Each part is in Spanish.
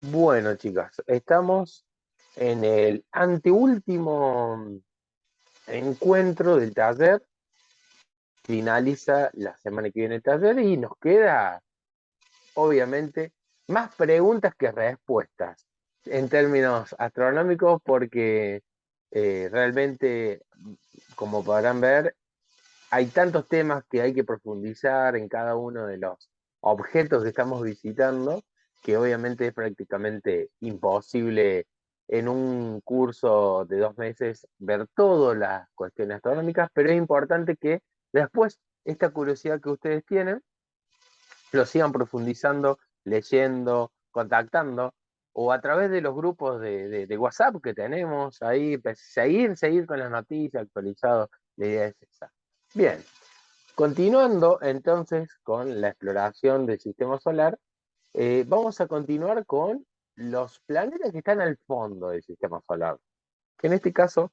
Bueno, chicas, estamos en el anteúltimo encuentro del taller. Finaliza la semana que viene el taller y nos queda, obviamente, más preguntas que respuestas en términos astronómicos, porque realmente, como podrán ver, hay tantos temas que hay que profundizar en cada uno de los objetos que estamos visitando, que obviamente es prácticamente imposible en un curso de 2 meses ver todas las cuestiones astronómicas, pero es importante que después esta curiosidad que ustedes tienen lo sigan profundizando, leyendo, contactando, o a través de los grupos de WhatsApp que tenemos ahí, pues, seguir con las noticias actualizadas. La idea es esa. Bien, continuando entonces con la exploración del sistema solar, vamos a continuar con los planetas que están al fondo del sistema solar, que en este caso,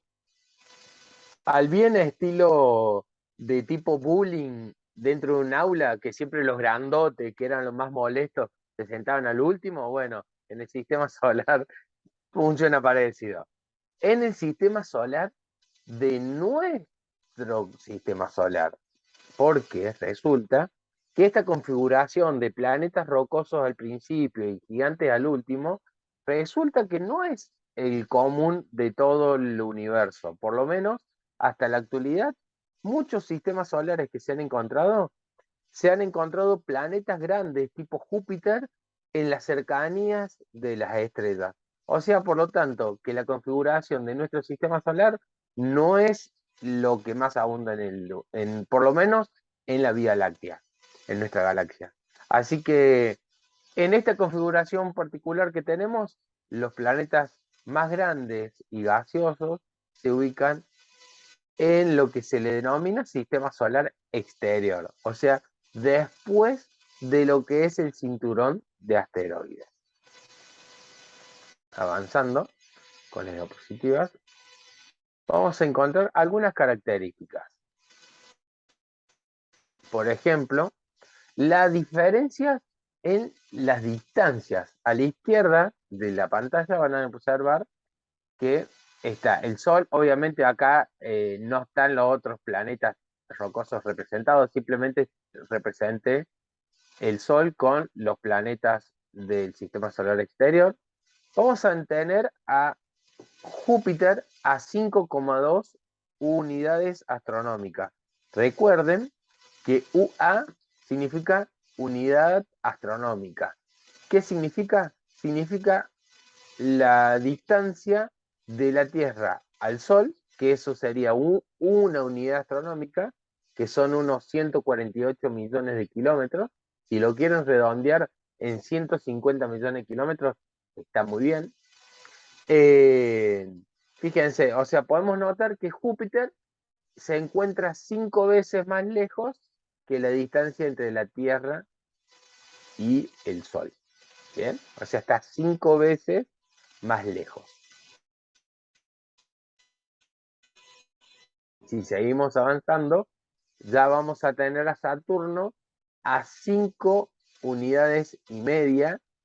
al bien estilo de tipo bullying dentro de un aula, que siempre los grandotes, que eran los más molestos, se sentaban al último, bueno, en el sistema solar funciona parecido. En el sistema solar de nuestro sistema solar, porque resulta que esta configuración de planetas rocosos al principio y gigantes al último, resulta que no es el común de todo el universo. Por lo menos hasta la actualidad, muchos sistemas solares que se han encontrado planetas grandes tipo Júpiter en las cercanías de las estrellas. O sea, por lo tanto, que la configuración de nuestro sistema solar no es lo que más abunda por lo menos en la Vía Láctea, en nuestra galaxia. Así que en esta configuración particular que tenemos, los planetas más grandes y gaseosos se ubican en lo que se le denomina sistema solar exterior, o sea, después de lo que es el cinturón de asteroides. Avanzando con las diapositivas, vamos a encontrar algunas características. Por ejemplo, la diferencia en las distancias. A la izquierda de la pantalla van a observar que está el Sol. Obviamente acá no están los otros planetas rocosos representados, simplemente representé el Sol con los planetas del sistema solar exterior. Vamos a tener a Júpiter a 5,2 unidades astronómicas. Recuerden que UA significa unidad astronómica. ¿Qué significa? Significa la distancia de la Tierra al Sol, que eso sería una unidad astronómica, que son unos 148 millones de kilómetros. Si lo quieren redondear en 150 millones de kilómetros, está muy bien. Fíjense, o sea, podemos notar que Júpiter se encuentra 5 veces más lejos que la distancia entre la Tierra y el Sol. ¿Bien? O sea, está 5 veces más lejos. Si seguimos avanzando, ya vamos a tener a Saturno a 5,5 unidades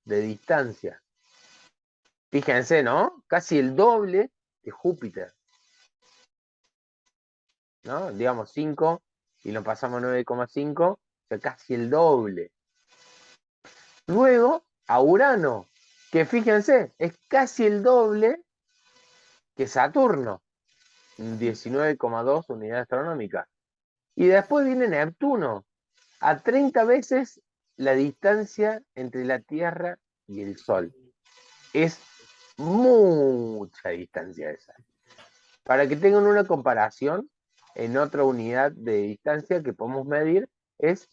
de distancia. Fíjense, ¿no? Casi el doble de Júpiter, ¿no? Digamos 5 y lo pasamos a 9,5, o sea, casi el doble. Luego, a Urano, que fíjense, es casi el doble que Saturno, 19,2 unidades astronómicas. Y después viene Neptuno, a 30 veces la distancia entre la Tierra y el Sol. Es mucha distancia esa. Para que tengan una comparación, en otra unidad de distancia que podemos medir es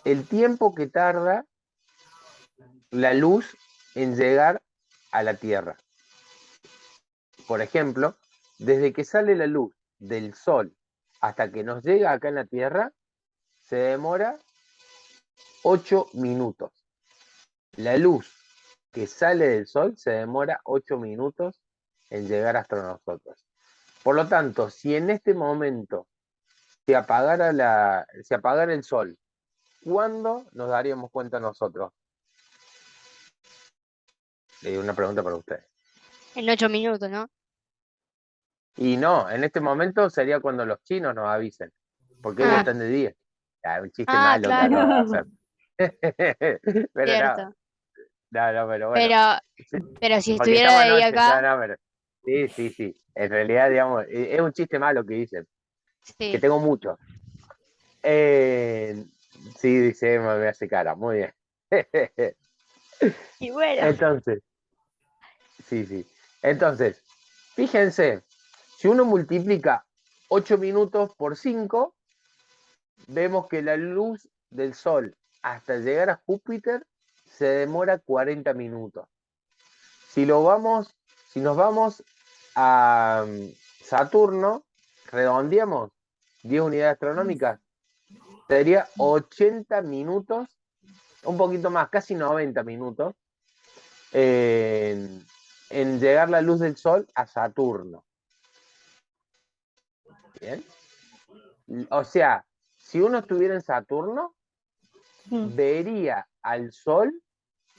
el tiempo que tarda la luz en llegar a la Tierra. Por ejemplo, desde que sale la luz del Sol hasta que nos llega acá en la Tierra, se demora 8 minutos. La luz que sale del Sol se demora 8 minutos en llegar hasta nosotros. Por lo tanto, si en este momento se apagara el Sol, ¿cuándo nos daríamos cuenta nosotros? Una pregunta para usted. En 8 minutos, ¿no? Y no, en este momento sería cuando los chinos nos avisen, porque ellos Ah, están de día. Ya, un chiste ah, malo que claro, acabo de hacer. Pero no, cierto. no, pero bueno. Pero, pero si Porque estuviera estamos de día anoche. No, acá, no, pero. Sí, sí, sí. En realidad, digamos, es un chiste malo que dicen, que sí. tengo muchos. Eh, sí, dice, me hace cara, muy bien. Y bueno. Entonces, sí, sí. Entonces, fíjense, si uno multiplica 8 minutos por 5, vemos que la luz del Sol hasta llegar a Júpiter se demora 40 minutos. Si, lo vamos, si nos vamos a Saturno, redondeamos 10 unidades astronómicas, sería 80 minutos, un poquito más, casi 90 minutos, en, en llegar la luz del Sol a Saturno. ¿Bien? O sea, si uno estuviera en Saturno, vería al Sol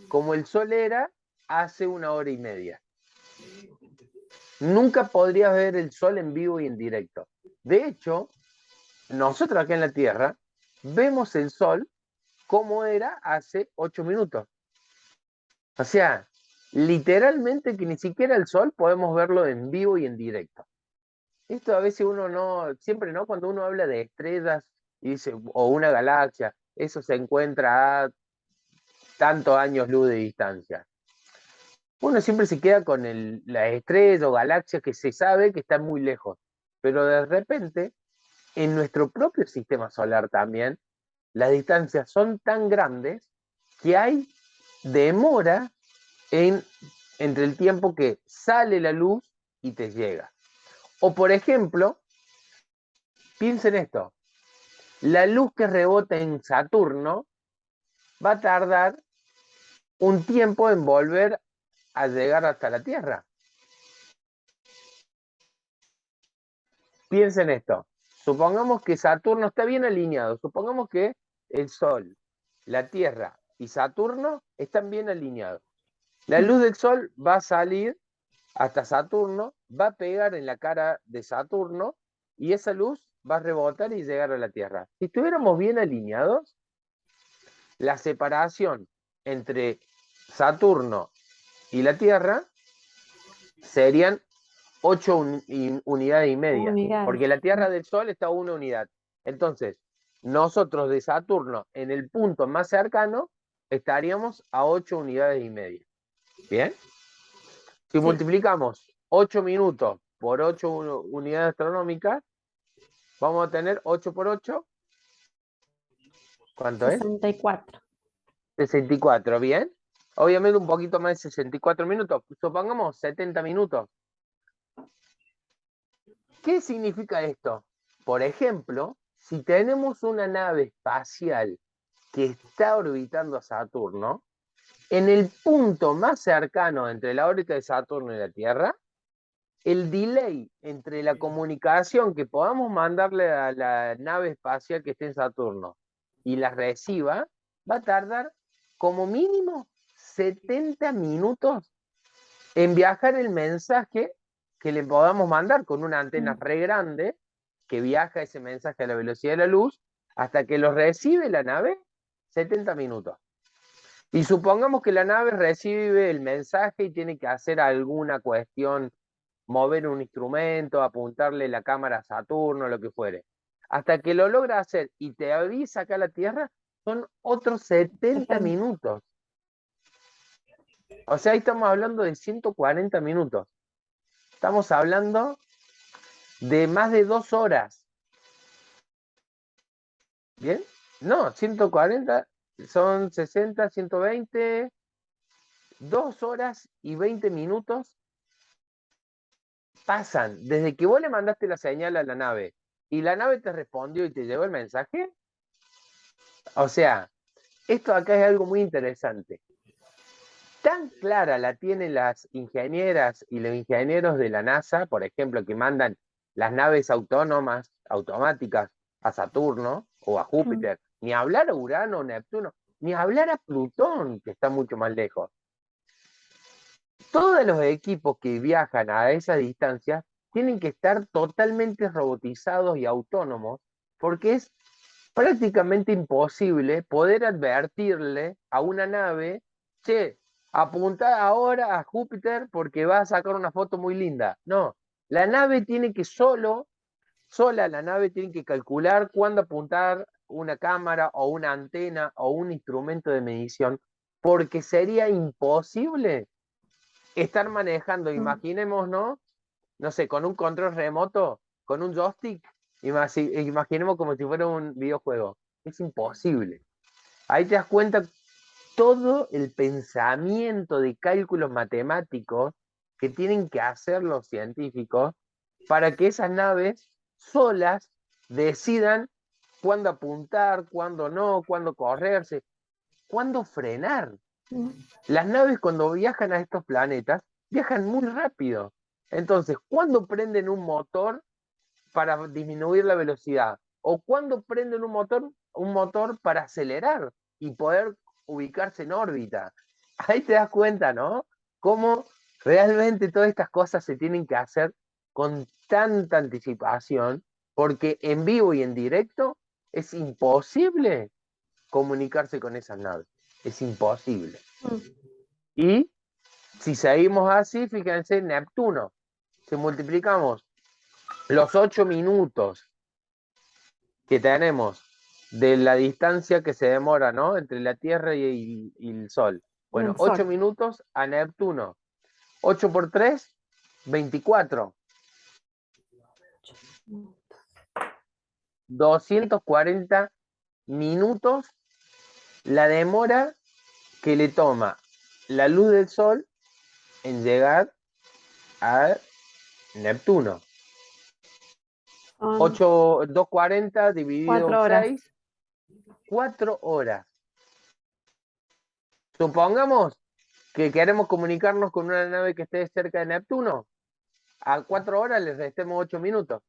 como el Sol era hace 1 hora y media. Nunca podrías ver el Sol en vivo y en directo. De hecho, nosotros acá en la Tierra vemos el Sol como era hace 8 minutos. O sea, literalmente que ni siquiera el Sol podemos verlo en vivo y en directo. Esto a veces uno no, siempre no, cuando uno habla de estrellas y dice, o una galaxia, eso se encuentra a tantos años luz de distancia. Uno siempre se queda con la estrella o galaxia que se sabe que está muy lejos, pero de repente, en nuestro propio sistema solar también, las distancias son tan grandes que hay demora entre el tiempo que sale la luz y te llega. O por ejemplo, piensen esto, la luz que rebota en Saturno va a tardar un tiempo en volver a llegar hasta la Tierra. Piensen esto, supongamos que Saturno está bien alineado, supongamos que el Sol, la Tierra y Saturno están bien alineados. La luz del Sol va a salir hasta Saturno, va a pegar en la cara de Saturno y esa luz va a rebotar y llegar a la Tierra. Si estuviéramos bien alineados, la separación entre Saturno y la Tierra serían 8 unidades y media, Unidades. porque la Tierra del Sol está a 1 unidad. Entonces, nosotros de Saturno, en el punto más cercano, estaríamos a 8 unidades y media. ¿Bien? Si Sí. multiplicamos 8 minutos por 8 unidades astronómicas, vamos a tener 8 por 8. ¿Cuánto es? 64. 64, ¿bien? Obviamente un poquito más de 64 minutos. Supongamos 70 minutos. ¿Qué significa esto? Por ejemplo, si tenemos una nave espacial que está orbitando a Saturno, en el punto más cercano entre la órbita de Saturno y la Tierra, el delay entre la comunicación que podamos mandarle a la nave espacial que esté en Saturno y la reciba, va a tardar como mínimo 70 minutos en viajar el mensaje que le podamos mandar con una antena re grande que viaja ese mensaje a la velocidad de la luz hasta que lo recibe la nave, 70 minutos. Y supongamos que la nave recibe el mensaje y tiene que hacer alguna cuestión, mover un instrumento, apuntarle la cámara a Saturno, lo que fuere. Hasta que lo logra hacer y te avisa acá a la Tierra, son otros 70 minutos. O sea, ahí estamos hablando de 140 minutos. Estamos hablando de más de 2 horas. ¿Bien? No, 140 son 60, 120, 2 horas y 20 minutos pasan desde que vos le mandaste la señal a la nave y la nave te respondió y te llevó el mensaje. O sea, esto acá es algo muy interesante. Tan clara la tienen las ingenieras y los ingenieros de la NASA, por ejemplo, que mandan las naves autónomas, automáticas, a Saturno o a Júpiter, ni hablar a Urano o Neptuno, ni hablar a Plutón, que está mucho más lejos. Todos los equipos que viajan a esa distancia tienen que estar totalmente robotizados y autónomos, porque es prácticamente imposible poder advertirle a una nave, che, apunta ahora a Júpiter porque va a sacar una foto muy linda. No, la nave tiene que sola la nave tiene que calcular cuándo apuntar una cámara o una antena o un instrumento de medición, porque sería imposible estar manejando, imaginemos, ¿no? No sé, con un control remoto, con un joystick, imaginemos como si fuera un videojuego. Es imposible. Ahí te das cuenta todo el pensamiento de cálculos matemáticos que tienen que hacer los científicos para que esas naves solas decidan cuándo apuntar, cuándo no, cuándo correrse, cuándo frenar. Las naves cuando viajan a estos planetas viajan muy rápido. Entonces, ¿cuándo prenden un motor para disminuir la velocidad? ¿O cuándo prenden un motor para acelerar y poder ubicarse en órbita? Ahí te das cuenta, ¿no? Cómo realmente todas estas cosas se tienen que hacer con tanta anticipación, porque en vivo y en directo es imposible comunicarse con esas naves. Es imposible. Y si seguimos así, fíjense, Neptuno, si multiplicamos los 8 minutos que tenemos de la distancia que se demora, ¿no? Entre la Tierra y el Sol. Bueno, 8 minutos a Neptuno. 8 por 3, 24. 240 minutos la demora que le toma la luz del Sol en llegar a Neptuno. 240 dividido 6, 4 horas. Supongamos que queremos comunicarnos con una nave que esté cerca de Neptuno. A 4 horas les restemos 8 minutos.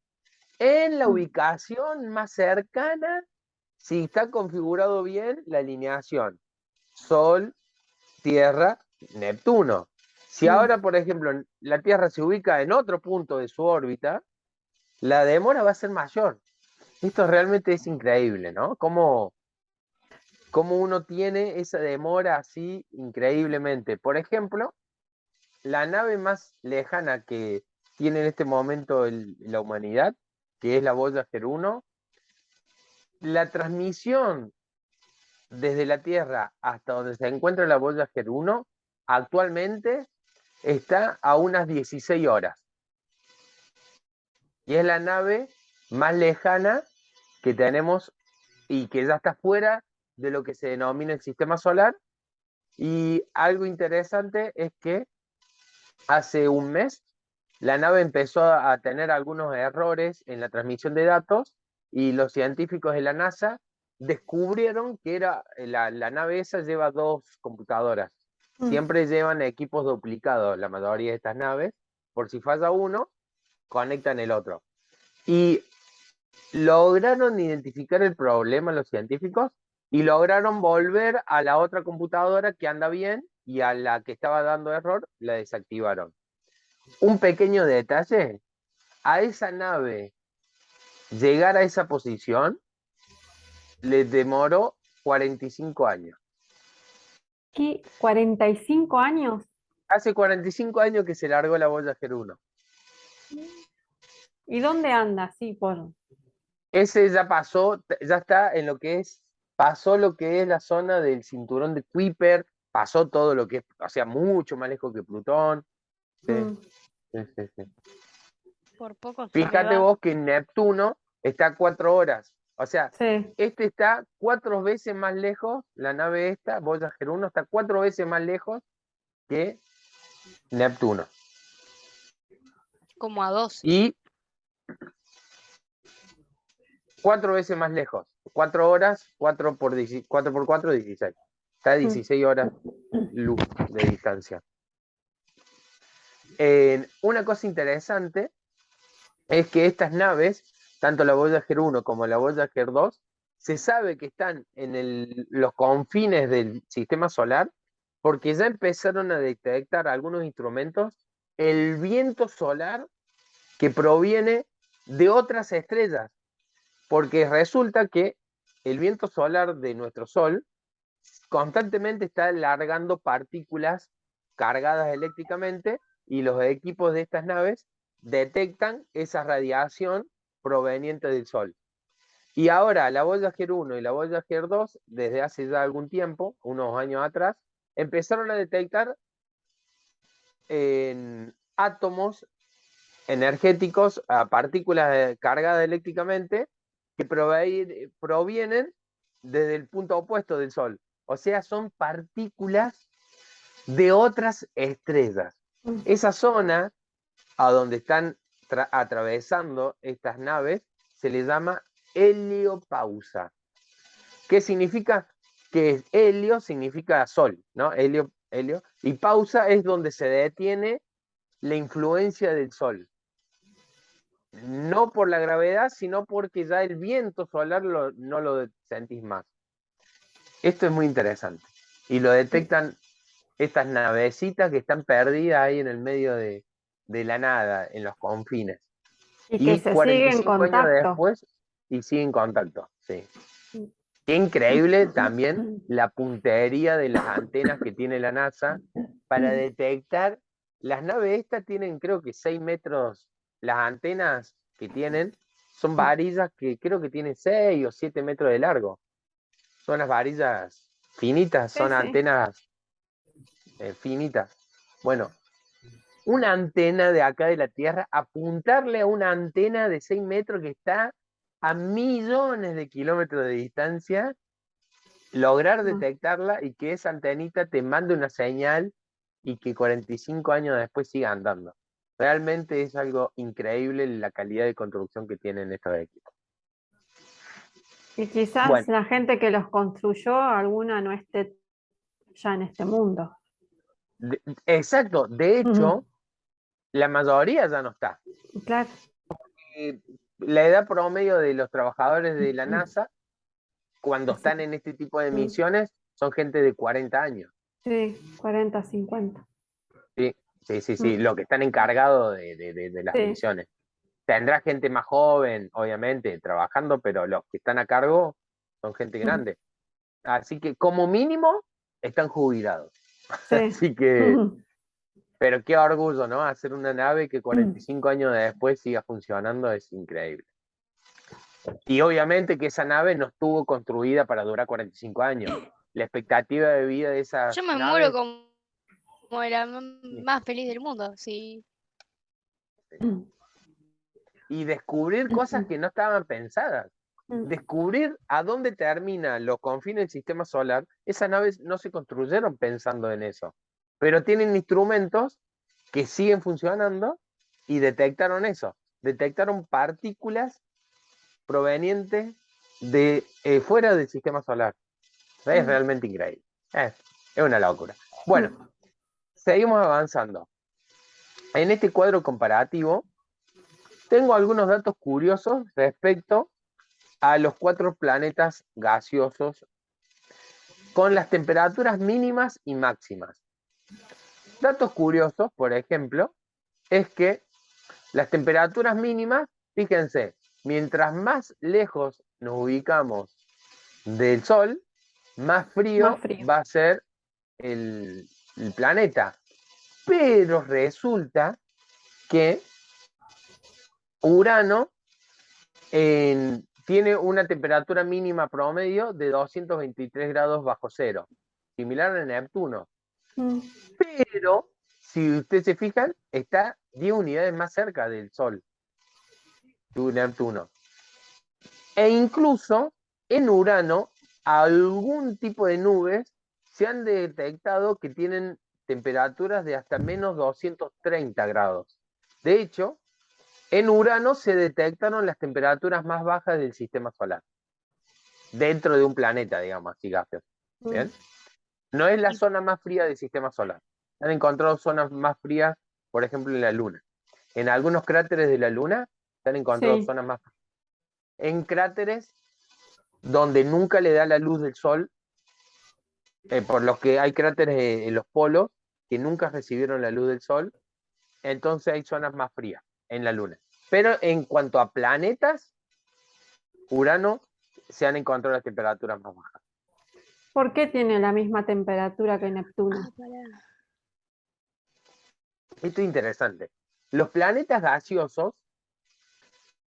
En la ubicación más cercana, si está configurado bien la alineación Sol, Tierra, Neptuno. Si ahora, por ejemplo, la Tierra se ubica en otro punto de su órbita, la demora va a ser mayor. Esto realmente es increíble, ¿no? Cómo uno tiene esa demora así increíblemente. Por ejemplo, la nave más lejana que tiene en este momento la humanidad, que es la Voyager 1, la transmisión desde la Tierra hasta donde se encuentra la Voyager 1 actualmente está a unas 16 horas. Y es la nave más lejana que tenemos y que ya está fuera de lo que se denomina el sistema solar. Y algo interesante es que hace un mes la nave empezó a tener algunos errores en la transmisión de datos y los científicos de la NASA descubrieron que la nave esa lleva 2 computadoras. Siempre llevan equipos duplicados la mayoría de estas naves. Por si falla uno, conectan el otro. Y lograron identificar el problema los científicos y lograron volver a la otra computadora que anda bien y a la que estaba dando error la desactivaron. Un pequeño detalle, a esa nave llegar a esa posición le demoró 45 años. ¿Qué? ¿45 años? Hace 45 años que se largó la Voyager 1. ¿Y dónde anda? Sí, por... Ese ya pasó, ya está en lo que es, pasó lo que es la zona del cinturón de Kuiper, pasó todo lo que es, o sea, mucho más lejos que Plutón. Sí, sí. Por poco. Fíjate vos que Neptuno está a 4 horas. O sea, este está 4 veces más lejos, la nave esta, Voyager 1, está 4 veces más lejos que Neptuno. Como a 2. Y 4 veces más lejos. 4 horas, 4 por 4, 16. Está a 16 horas luz de distancia. Una cosa interesante es que estas naves, tanto la Voyager 1 como la Voyager 2, se sabe que están en los confines del sistema solar porque ya empezaron a detectar algunos instrumentos el viento solar que proviene de otras estrellas, porque resulta que el viento solar de nuestro Sol constantemente está largando partículas cargadas eléctricamente y los equipos de estas naves detectan esa radiación proveniente del Sol. Y ahora la Voyager 1 y la Voyager 2, desde hace ya algún tiempo, unos años atrás, empezaron a detectar en átomos energéticos, a partículas cargadas eléctricamente, que provienen desde el punto opuesto del Sol. O sea, son partículas de otras estrellas. Esa zona a donde están atravesando estas naves se le llama heliopausa. ¿Qué significa? Que helio significa sol, ¿no? Helio, y pausa es donde se detiene la influencia del Sol. No por la gravedad, sino porque ya el viento solar no lo sentís más. Esto es muy interesante. Y lo detectan estas navecitas que están perdidas ahí en el medio de la nada, en los confines. Y que Y se sigue en 45 años contacto. después, y siguen en contacto, sí. Qué increíble también la puntería de las antenas que tiene la NASA para detectar. Las naves estas tienen, creo que 6 metros, las antenas que tienen son varillas que creo que tienen 6 o 7 metros de largo. Son las varillas finitas, Sí, son sí. antenas finitas. Bueno, una antena de acá de la Tierra, apuntarle a una antena de 6 metros que está a millones de kilómetros de distancia, lograr detectarla y que esa antenita te mande una señal y que 45 años después siga andando. Realmente es algo increíble la calidad de construcción que tienen estos equipos. Y quizás Bueno, la gente que los construyó, alguna no esté ya en este mundo. exacto, de hecho, la mayoría ya no está. Claro. La edad promedio de los trabajadores de la NASA, cuando están en este tipo de misiones, son gente de 40 años. Sí, 40, 50. Sí, lo que están encargados de las Sí. misiones. Tendrá gente más joven, obviamente, trabajando, pero los que están a cargo son gente grande. Así que como mínimo están jubilados. Sí. Así que, pero qué orgullo, ¿no? Hacer una nave que 45 años después siga funcionando es increíble. Y obviamente que esa nave no estuvo construida para durar 45 años. La expectativa de vida de esas Yo me muero naves... como la más feliz del mundo, sí. Y descubrir cosas que no estaban pensadas. Descubrir a dónde termina los confines del sistema solar. Esas naves no se construyeron pensando en eso, pero tienen instrumentos que siguen funcionando y detectaron eso. Detectaron partículas provenientes de fuera del sistema solar. Es realmente increíble. Es una locura. Bueno, seguimos avanzando. En este cuadro comparativo tengo algunos datos curiosos respecto a los 4 planetas gaseosos con las temperaturas mínimas y máximas. Datos curiosos, por ejemplo, es que las temperaturas mínimas, fíjense, mientras más lejos nos ubicamos del Sol, más frío va a ser el planeta. Pero resulta que Urano tiene una temperatura mínima promedio de 223 grados bajo cero, similar a Neptuno. Pero, si ustedes se fijan, está 10 unidades más cerca del Sol que Neptuno. E incluso en Urano, algún tipo de nubes se han detectado que tienen temperaturas de hasta menos 230 grados. De hecho, en Urano se detectaron las temperaturas más bajas del sistema solar, dentro de un planeta, digamos así, gaseoso. ¿Bien? No es la zona más fría del sistema solar. Han encontrado zonas más frías, por ejemplo, en la Luna. En algunos cráteres de la Luna se han encontrado zonas más frías. En cráteres donde nunca le da la luz del sol, por los que hay cráteres en los polos que nunca recibieron la luz del Sol, entonces hay zonas más frías en la Luna. Pero en cuanto a planetas, Urano se han encontrado las temperaturas más bajas. ¿Por qué tiene la misma temperatura que Neptuno? Pará. Esto es interesante. Los planetas gaseosos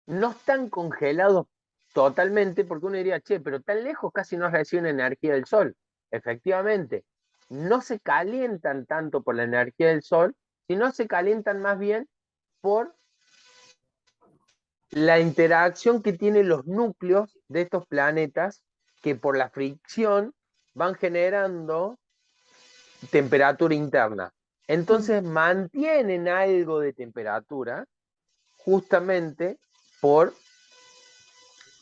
no están congelados totalmente, porque uno diría, che, pero tan lejos casi no reciben energía del Sol. Efectivamente, no se calientan tanto por la energía del Sol, sino se calientan más bien por la interacción que tienen los núcleos de estos planetas, que por la fricción van generando temperatura interna. Entonces mantienen algo de temperatura justamente por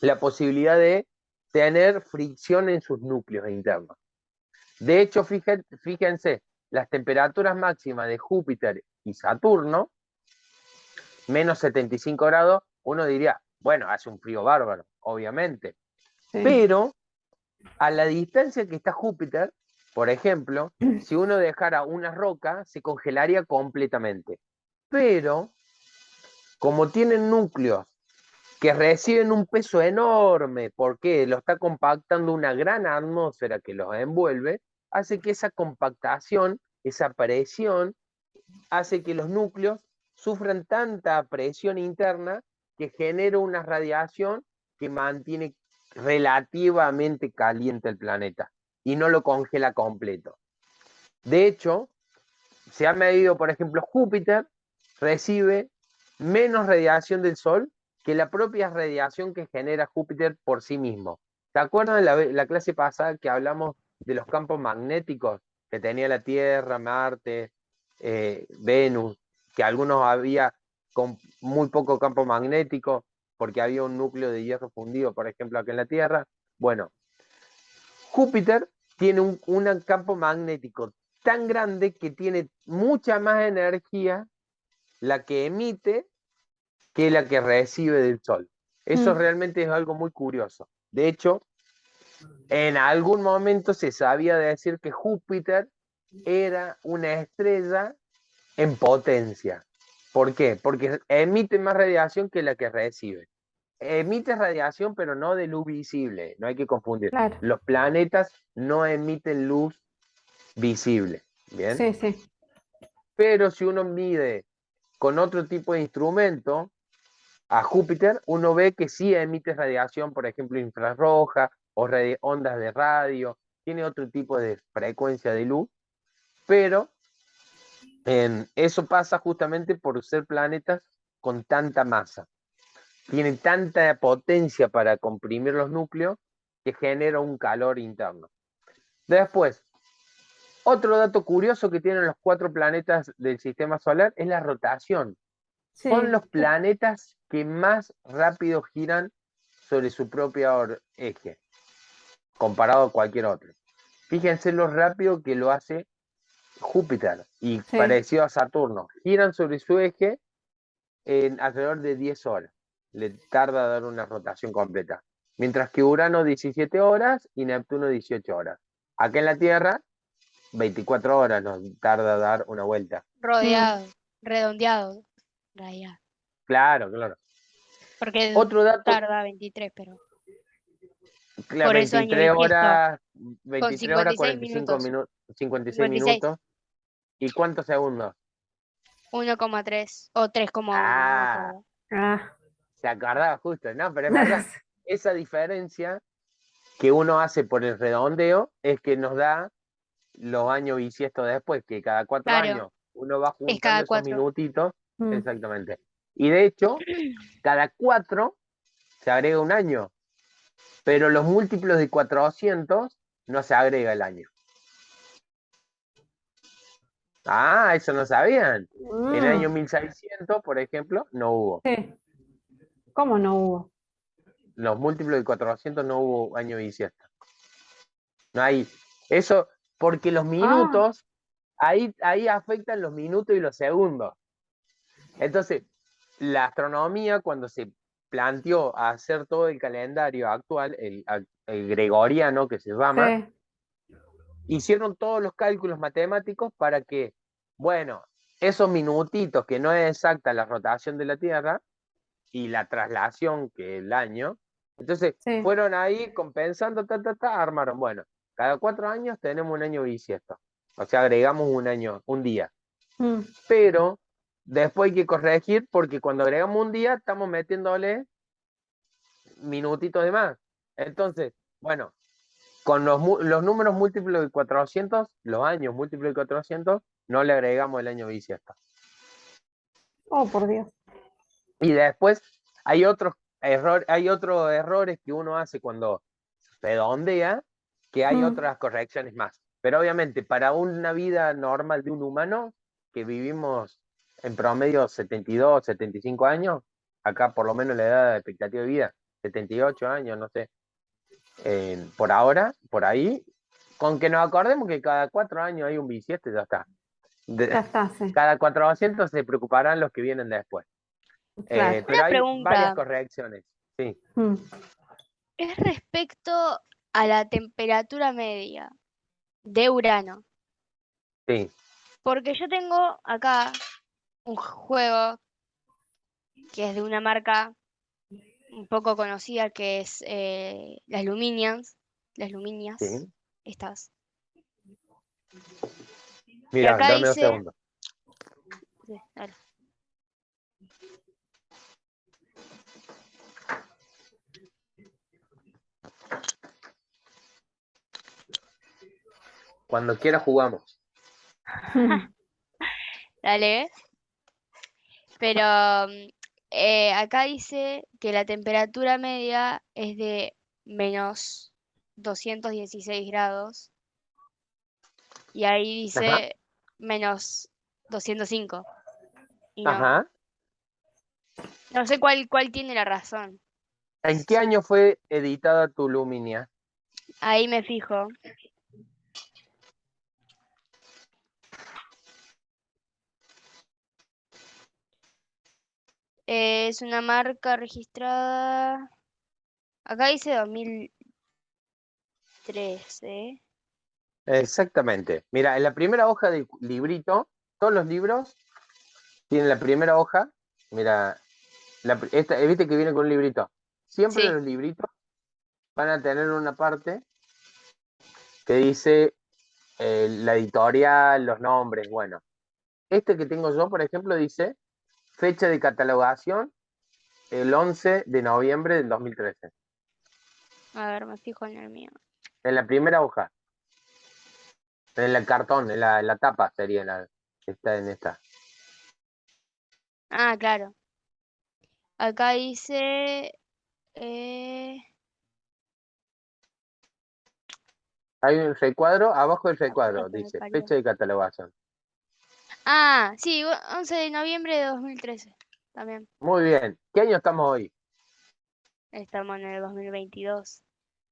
la posibilidad de tener fricción en sus núcleos internos. De hecho, fíjense, las temperaturas máximas de Júpiter y Saturno, menos 75 grados, uno diría, bueno, hace un frío bárbaro, obviamente. Sí. Pero a la distancia que está Júpiter, por ejemplo, si uno dejara una roca, se congelaría completamente. Pero, como tienen núcleos que reciben un peso enorme, porque lo está compactando una gran atmósfera que los envuelve, hace que esa compactación, esa presión, hace que los núcleos sufran tanta presión interna que genera una radiación que mantiene relativamente caliente el planeta y no lo congela completo. De hecho, se ha medido, por ejemplo, Júpiter recibe menos radiación del Sol que la propia radiación que genera Júpiter por sí mismo. ¿Se acuerdan de la clase pasada que hablamos de los campos magnéticos que tenía la Tierra, Marte, Venus, que algunos había con muy poco campo magnético porque había un núcleo de hierro fundido, por ejemplo, aquí en la Tierra? Bueno, Júpiter tiene un campo magnético tan grande que tiene mucha más energía la que emite que la que recibe del Sol. Eso realmente es algo muy curioso. De hecho, en algún momento se sabía decir que Júpiter era una estrella en potencia. ¿Por qué? Porque emite más radiación que la que recibe. Emite radiación, pero no de luz visible, no hay que confundir. Claro. Los planetas no emiten luz visible, ¿bien? Sí, sí. Pero si uno mide con otro tipo de instrumento a Júpiter, uno ve que sí emite radiación, por ejemplo, infrarroja o ondas de radio, tiene otro tipo de frecuencia de luz, pero eso pasa justamente por ser planetas con tanta masa. Tienen tanta potencia para comprimir los núcleos que genera un calor interno. Después, otro dato curioso que tienen los 4 planetas del sistema solar es la rotación. Sí. Son los planetas que más rápido giran sobre su propio eje, comparado a cualquier otro. Fíjense lo rápido que lo hace Júpiter y Sí. parecido a Saturno. Giran sobre su eje en alrededor de 10 horas. Le tarda dar una rotación completa. Mientras que Urano 17 horas y Neptuno 18 horas. Acá en la Tierra, 24 horas nos tarda dar una vuelta. Rodeado, redondeado. Rayado. Claro, claro. Porque Otro dato, tarda 23, pero claro, por eso año 23 bisiesto. horas, Con 23 horas 56 45 minutos. minutos, 56 56. minutos. ¿Y cuántos segundos? 1,3 o 3,1, no me Ah, acuerdo. Ah. se acordaba justo, ¿no? Pero es verdad, esa diferencia que uno hace por el redondeo es que nos da los años bisiestos después, que cada 4 Claro, años uno va es juntando cada esos 4. minutitos, exactamente. Y de hecho, cada 4 se agrega un año, pero los múltiplos de 400 no se agrega el año. Ah, eso no sabían. En el año 1600, por ejemplo, no hubo. Sí. ¿Cómo no hubo? Los múltiplos de 400 no hubo año bisiesto. No hay. Eso, porque los minutos, ahí afectan los minutos y los segundos. Entonces, la astronomía, cuando se planteó hacer todo el calendario actual, el gregoriano que se llama, Sí. hicieron todos los cálculos matemáticos para que, bueno, esos minutitos que no es exacta la rotación de la Tierra y la traslación que el año, entonces Sí. fueron ahí compensando, armaron, bueno, cada 4 años tenemos un año bisiesto, o sea, agregamos un año, un día, Mm. pero después hay que corregir porque cuando agregamos un día estamos metiéndole minutitos de más. Entonces, bueno, con los números múltiplos de 400, los años múltiplos de 400, no le agregamos el año bisiesto. Oh, por Dios. Y después hay otros errores que uno hace cuando redondea, que hay otras correcciones más. Pero obviamente, para una vida normal de un humano, que vivimos en promedio 72, 75 años, acá por lo menos la edad de expectativa de vida, 78 años, no sé, por ahora, por ahí, con que nos acordemos que cada 4 años hay un bisiesto, ya está. Ya está, sí. Cada 400 se preocuparán los que vienen después. Claro. Pero Una hay varias pregunta. correcciones. Sí. Mm. Es respecto a la temperatura media de Urano. Sí. Porque yo tengo acá un juego que es de una marca un poco conocida que es las Luminias. Las Luminias. Sí. Estas. Y Mira, acá dame un dice. segundo. Sí, dale. Cuando quiera jugamos. Dale. Pero acá dice que la temperatura media es de menos 216 grados y ahí Ajá. dice menos 205. Y Ajá. no sé cuál tiene la razón. ¿En qué año fue editada tu Luminia? Ahí me fijo. Es una marca registrada. Acá dice 2013. Exactamente. Mira, en la primera hoja del librito, todos los libros tienen la primera hoja. Mira, viste que viene con un librito. Siempre Sí. los libritos van a tener una parte que dice la editorial, los nombres. Bueno, este que tengo yo, por ejemplo, dice fecha de catalogación el 11 de noviembre del 2013. A ver, me fijo en el mío. En la primera hoja. En el cartón, en la tapa sería está en esta. Ah, claro. Acá dice. eh, Hay un recuadro, abajo del recuadro, puta que me dice parió. fecha de catalogación. Ah, sí, 11 de noviembre de 2013. También. Muy bien. ¿Qué año estamos hoy? Estamos en el 2022.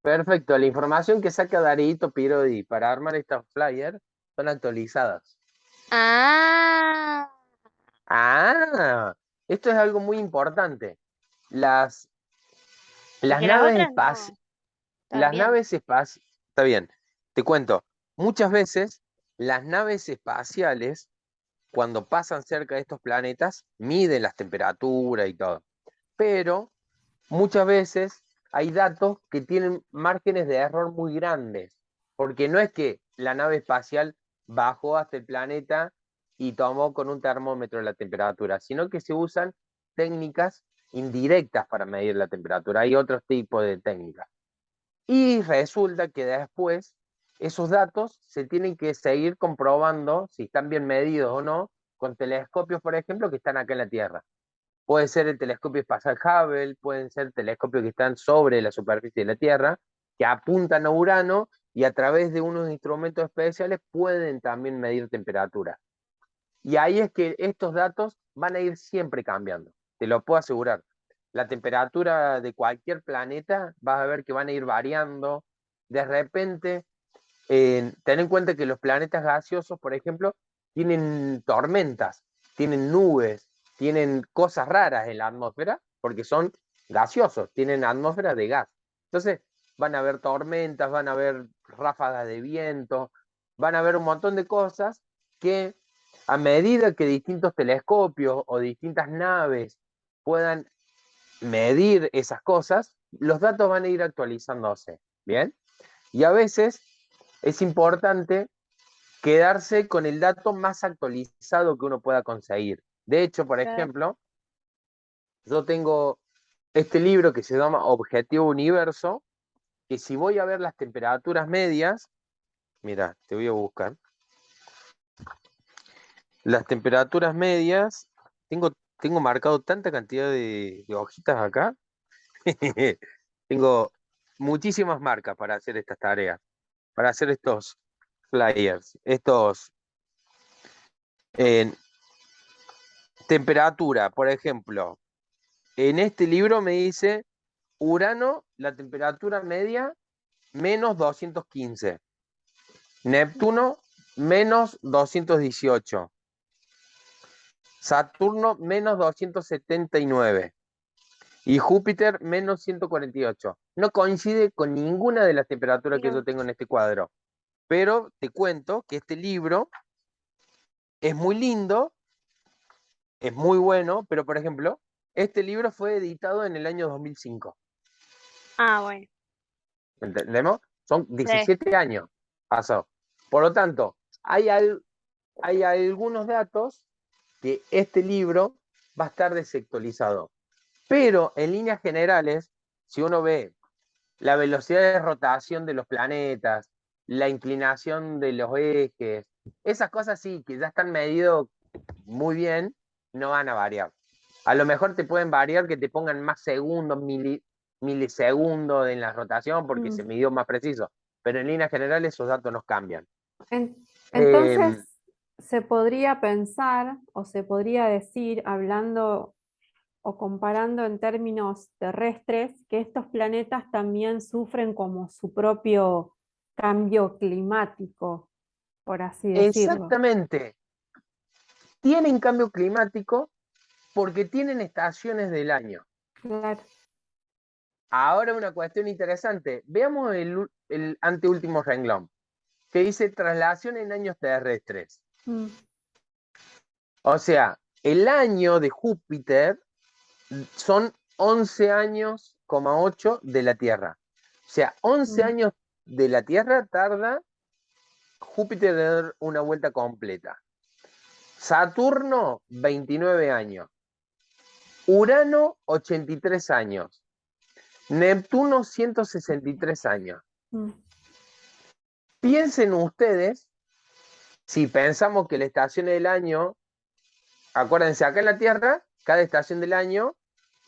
Perfecto. La información que saca Darito Pirodi para armar estos flyers son actualizadas. Ah, Ah, esto es algo muy importante. Las porque las naves otras espaciales. no. Las También. naves espaciales. Está bien. Te cuento. Muchas veces las naves espaciales, cuando pasan cerca de estos planetas, miden las temperaturas y todo. Pero muchas veces hay datos que tienen márgenes de error muy grandes, porque no es que la nave espacial bajó hasta el planeta y tomó con un termómetro la temperatura, sino que se usan técnicas indirectas para medir la temperatura. Hay otros tipos de técnicas. Y resulta que después esos datos se tienen que seguir comprobando si están bien medidos o no con telescopios, por ejemplo, que están acá en la Tierra. Puede ser el telescopio espacial Hubble, pueden ser telescopios que están sobre la superficie de la Tierra, que apuntan a Urano y a través de unos instrumentos especiales pueden también medir temperatura. Y ahí es que estos datos van a ir siempre cambiando, te lo puedo asegurar. La temperatura de cualquier planeta vas a ver que van a ir variando. De repente, ten en cuenta que los planetas gaseosos, por ejemplo, tienen tormentas, tienen nubes, tienen cosas raras en la atmósfera, porque son gaseosos, tienen atmósfera de gas. Entonces, van a haber tormentas, van a haber ráfagas de viento, van a ver un montón de cosas que a medida que distintos telescopios o distintas naves puedan medir esas cosas, los datos van a ir actualizándose, ¿bien? Y a veces es importante quedarse con el dato más actualizado que uno pueda conseguir. De hecho, por Claro. ejemplo, yo tengo este libro que se llama Objetivo Universo, que si voy a ver las temperaturas medias, mira, te voy a buscar. Las temperaturas medias, tengo marcado tanta cantidad de hojitas acá. Tengo muchísimas marcas para hacer estas tareas, para hacer estos flyers, temperatura, por ejemplo. En este libro me dice Urano, la temperatura media, menos 215. Neptuno, menos 218. Saturno, menos 279. Y Júpiter, menos 148. No coincide con ninguna de las temperaturas que No. yo tengo en este cuadro. Pero te cuento que este libro es muy lindo, es muy bueno, pero por ejemplo, este libro fue editado en el año 2005. Ah, bueno. ¿Entendemos? Son Sí. 17 años pasó. Por lo tanto, hay algunos datos que este libro va a estar desactualizado. Pero en líneas generales, si uno ve la velocidad de rotación de los planetas, la inclinación de los ejes, esas cosas sí, que ya están medidos muy bien, no van a variar. A lo mejor te pueden variar que te pongan más segundos, milisegundos en la rotación porque se midió más preciso, pero en líneas generales esos datos no cambian. Entonces, se podría pensar o se podría decir, hablando o comparando en términos terrestres, que estos planetas también sufren como su propio cambio climático, por así decirlo. Exactamente. Tienen cambio climático porque tienen estaciones del año. Claro. Ahora una cuestión interesante. Veamos el anteúltimo renglón, que dice traslación en años terrestres. O sea, el año de Júpiter son 11 años, 8 de la Tierra. O sea, 11 años de la Tierra tarda Júpiter en dar una vuelta completa. Saturno, 29 años. Urano, 83 años. Neptuno, 163 años. Piensen ustedes, si pensamos que la estación del año, acuérdense, acá en la Tierra, cada estación del año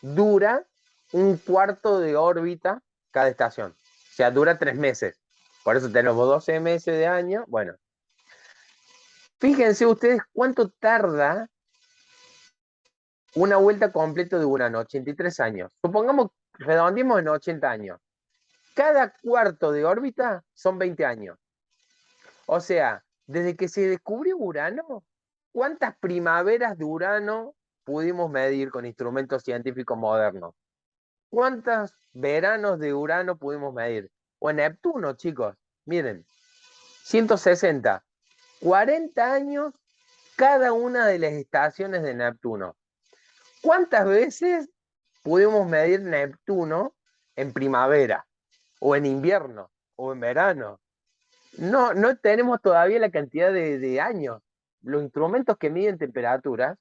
dura un cuarto de órbita cada estación. O sea, dura 3 meses. Por eso tenemos 12 meses de año. Bueno, fíjense ustedes cuánto tarda una vuelta completa de Urano, 83 años. Supongamos, redondeemos en 80 años. Cada cuarto de órbita son 20 años. O sea, desde que se descubrió Urano, ¿cuántas primaveras de Urano pudimos medir con instrumentos científicos modernos? ¿Cuántos veranos de Urano pudimos medir? O en Neptuno, chicos, miren, 160, 40 años cada una de las estaciones de Neptuno. ¿Cuántas veces pudimos medir Neptuno en primavera, o en invierno, o en verano? No tenemos todavía la cantidad de años. Los instrumentos que miden temperaturas,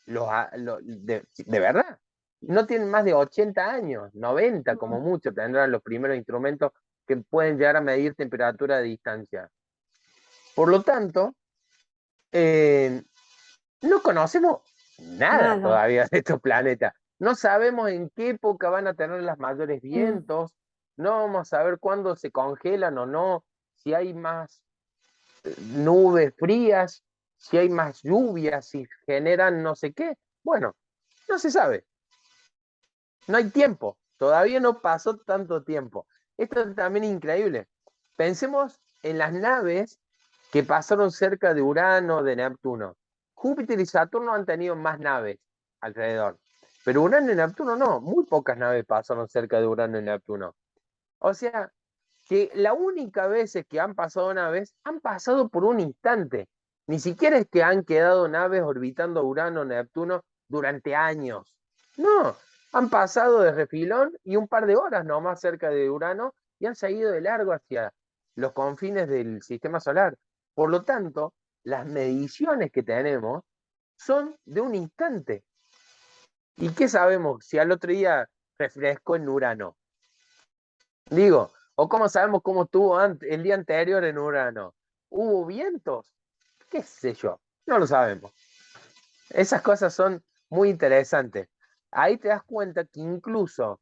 de verdad, no tienen más de 80 años, 90 como mucho tendrán los primeros instrumentos que pueden llegar a medir temperatura a distancia. Por lo tanto, no conocemos nada todavía de estos planetas. No sabemos en qué época van a tener los mayores vientos, no vamos a saber cuándo se congelan o no, si hay más nubes frías, si hay más lluvias, si generan no sé qué. Bueno, no se sabe. No hay tiempo. Todavía no pasó tanto tiempo. Esto también es increíble. Pensemos en las naves que pasaron cerca de Urano, de Neptuno. Júpiter y Saturno han tenido más naves alrededor. Pero Urano y Neptuno no. Muy pocas naves pasaron cerca de Urano y Neptuno. O sea, que la única vez que han pasado naves, han pasado por un instante. Ni siquiera es que han quedado naves orbitando Urano, Neptuno durante años. No, han pasado de refilón y un par de horas nomás cerca de Urano y han seguido de largo hacia los confines del sistema solar. Por lo tanto, las mediciones que tenemos son de un instante. ¿Y qué sabemos si al otro día refrescó en Urano? Digo, o cómo sabemos cómo estuvo el día anterior en Urano. ¿Hubo vientos? ¿Qué sé yo? No lo sabemos. Esas cosas son muy interesantes. Ahí te das cuenta que incluso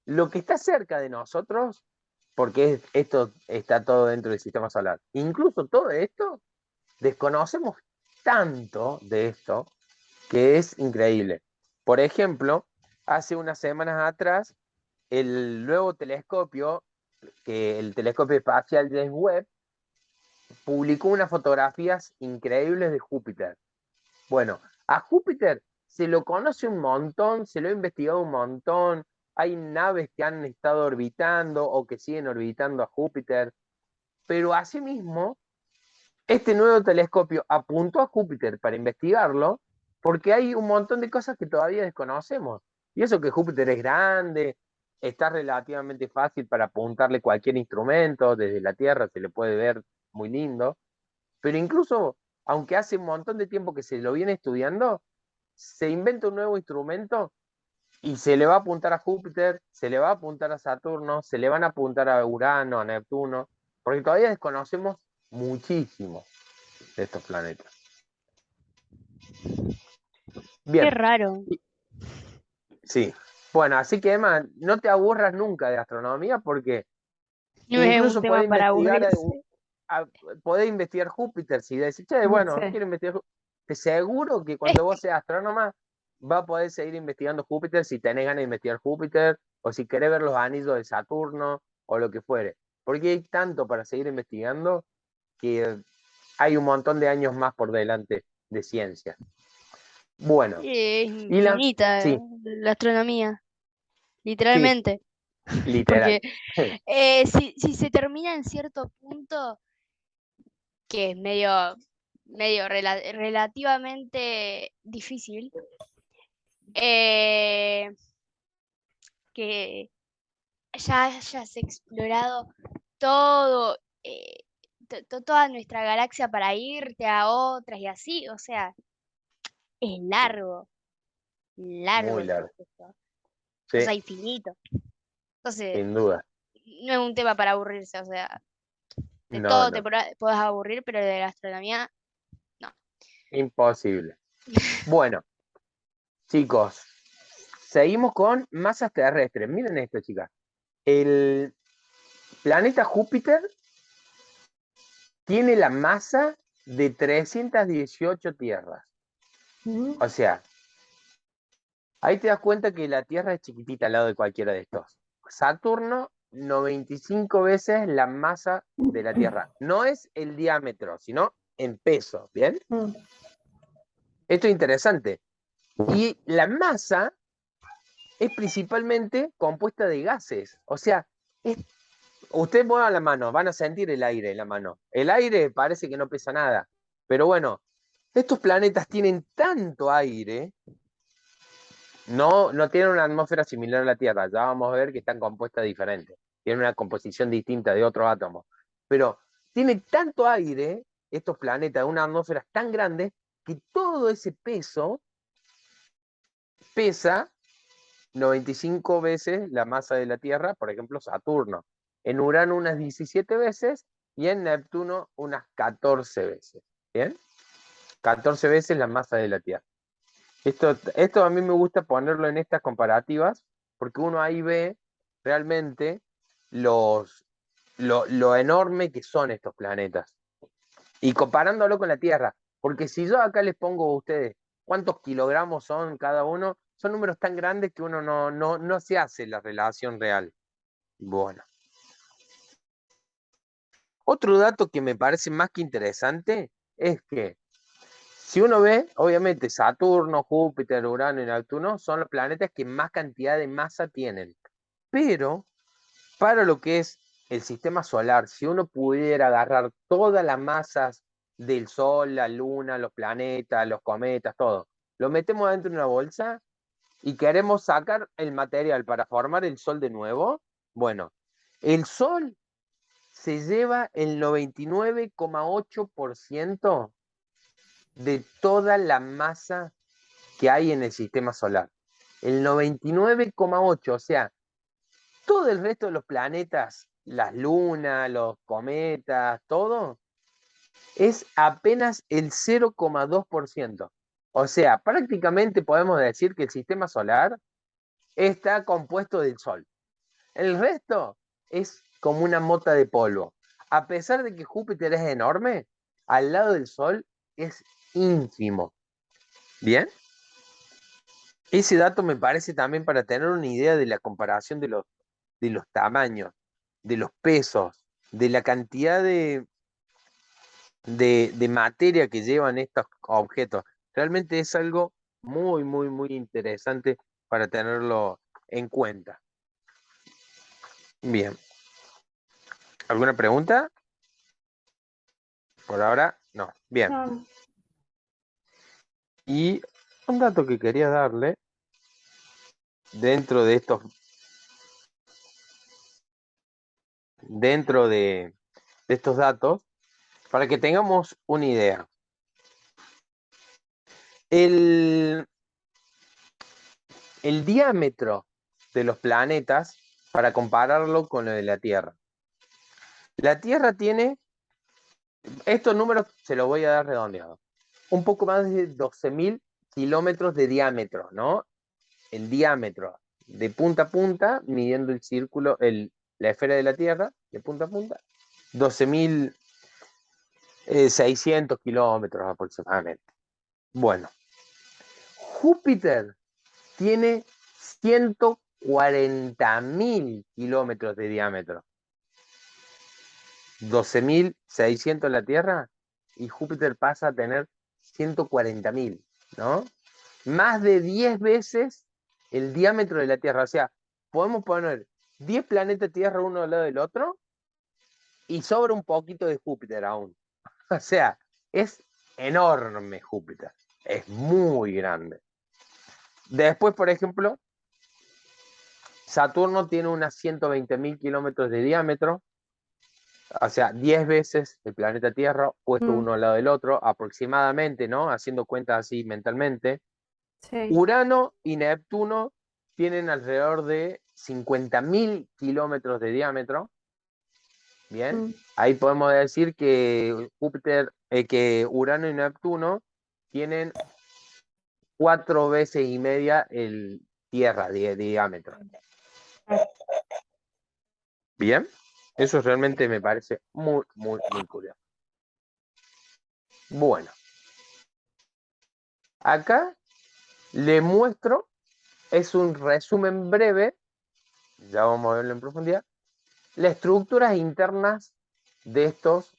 lo que está cerca de nosotros, porque esto está todo dentro del sistema solar, incluso todo esto, desconocemos tanto de esto que es increíble. Por ejemplo, hace unas semanas atrás, el nuevo telescopio, que el telescopio espacial James Webb, publicó unas fotografías increíbles de Júpiter. Bueno, a Júpiter se lo conoce un montón, se lo ha investigado un montón, hay naves que han estado orbitando o que siguen orbitando a Júpiter, pero asimismo, este nuevo telescopio apuntó a Júpiter para investigarlo porque hay un montón de cosas que todavía desconocemos. Y eso que Júpiter es grande, está relativamente fácil para apuntarle cualquier instrumento, desde la Tierra se le puede ver muy lindo, pero incluso, aunque hace un montón de tiempo que se lo viene estudiando, se inventa un nuevo instrumento y se le va a apuntar a Júpiter, se le va a apuntar a Saturno, se le van a apuntar a Urano, a Neptuno, porque todavía desconocemos muchísimo de estos planetas. Qué Bien, raro. sí. Bueno, así que Emma, no te aburras nunca de astronomía porque No es un incluso tema podés para investigar, aburrirse. podés investigar Júpiter. Si decís, che, bueno, Sí. quiero investigar Júpiter, te seguro que cuando vos seas astrónoma vas a poder seguir investigando Júpiter si tenés ganas de investigar Júpiter o si querés ver los anillos de Saturno o lo que fuere. Porque hay tanto para seguir investigando que hay un montón de años más por delante de ciencia. Bueno, Es y infinita sí, la astronomía, sí, literalmente. literal. Porque si se termina en cierto punto, que es relativamente difícil, eh, que ya hayas explorado todo, toda nuestra galaxia para irte a otras y así, o sea, es largo Muy el largo. proceso, o Sí, sea, infinito. Entonces, sin duda. no es un tema para aburrirse, o sea, de No, todo te no, podés aburrir, pero de la astronomía, no. imposible. Bueno, chicos, seguimos con masas terrestres. Miren esto, chicas. El planeta Júpiter tiene la masa de 318 tierras. O sea, ahí te das cuenta que la Tierra es chiquitita al lado de cualquiera de estos. Saturno, 95 veces la masa de la Tierra. No es el diámetro, sino en peso, ¿bien? Esto es interesante. Y la masa es principalmente compuesta de gases. O sea, ustedes muevan la mano, van a sentir el aire en la mano. El aire parece que no pesa nada. Pero bueno, estos planetas tienen tanto aire, no tienen una atmósfera similar a la Tierra. Ya vamos a ver que están compuestas diferentes. Tienen una composición distinta de otros átomos. Pero tienen tanto aire, estos planetas, una atmósfera tan grande, que todo ese peso pesa 95 veces la masa de la Tierra, por ejemplo, Saturno. En Urano unas 17 veces y en Neptuno unas 14 veces. ¿Bien? 14 veces la masa de la Tierra. Esto a mí me gusta ponerlo en estas comparativas porque uno ahí ve realmente lo enorme que son estos planetas. Y comparándolo con la Tierra, porque si yo acá les pongo a ustedes cuántos kilogramos son cada uno, son números tan grandes que uno no se hace la relación real. Bueno. Otro dato que me parece más que interesante es que si uno ve, obviamente Saturno, Júpiter, Urano y Neptuno son los planetas que más cantidad de masa tienen. Pero para lo que es el sistema solar, si uno pudiera agarrar todas las masas del Sol, la Luna, los planetas, los cometas, todo, lo metemos dentro de una bolsa y queremos sacar el material para formar el Sol de nuevo, bueno, el Sol se lleva el 99,8% de toda la masa que hay en el sistema solar. El 99,8%, o sea, todo el resto de los planetas, las lunas, los cometas, todo, es apenas el 0,2%. O sea, prácticamente podemos decir que el sistema solar está compuesto del Sol. El resto es como una mota de polvo. A pesar de que Júpiter es enorme, al lado del Sol es ínfimo. ¿Bien? Ese dato me parece también para tener una idea de la comparación de los tamaños, de los pesos, de la cantidad de materia que llevan estos objetos. Realmente es algo muy, muy, muy interesante para tenerlo en cuenta. Bien. ¿Alguna pregunta? Por ahora, no. Bien. No, Y un dato que quería darle dentro de estos datos, para que tengamos una idea. El diámetro de los planetas, para compararlo con lo de la Tierra. La Tierra tiene, estos números se los voy a dar redondeados, un poco más de 12.000 kilómetros de diámetro, ¿no? El diámetro de punta a punta, midiendo el círculo, la esfera de la Tierra, de punta a punta, 12.600 kilómetros aproximadamente. Bueno, Júpiter tiene 140.000 kilómetros de diámetro. 12.600 la Tierra y Júpiter pasa a tener 140.000, ¿no? Más de 10 veces el diámetro de la Tierra. O sea, podemos poner 10 planetas Tierra uno al lado del otro y sobra un poquito de Júpiter aún. O sea, es enorme Júpiter. Es muy grande. Después, por ejemplo, Saturno tiene unas 120.000 kilómetros de diámetro. O sea, 10 veces el planeta Tierra, puesto uno al lado del otro, aproximadamente, ¿no? Haciendo cuentas así mentalmente. sí. Urano y Neptuno tienen alrededor de 50.000 kilómetros de diámetro. Bien, ahí podemos decir que que Urano y Neptuno tienen 4 veces y media el Tierra de diámetro. Bien, eso realmente me parece muy, muy, muy curioso. Bueno, acá le muestro, es un resumen breve, ya vamos a verlo en profundidad, las estructuras internas de estos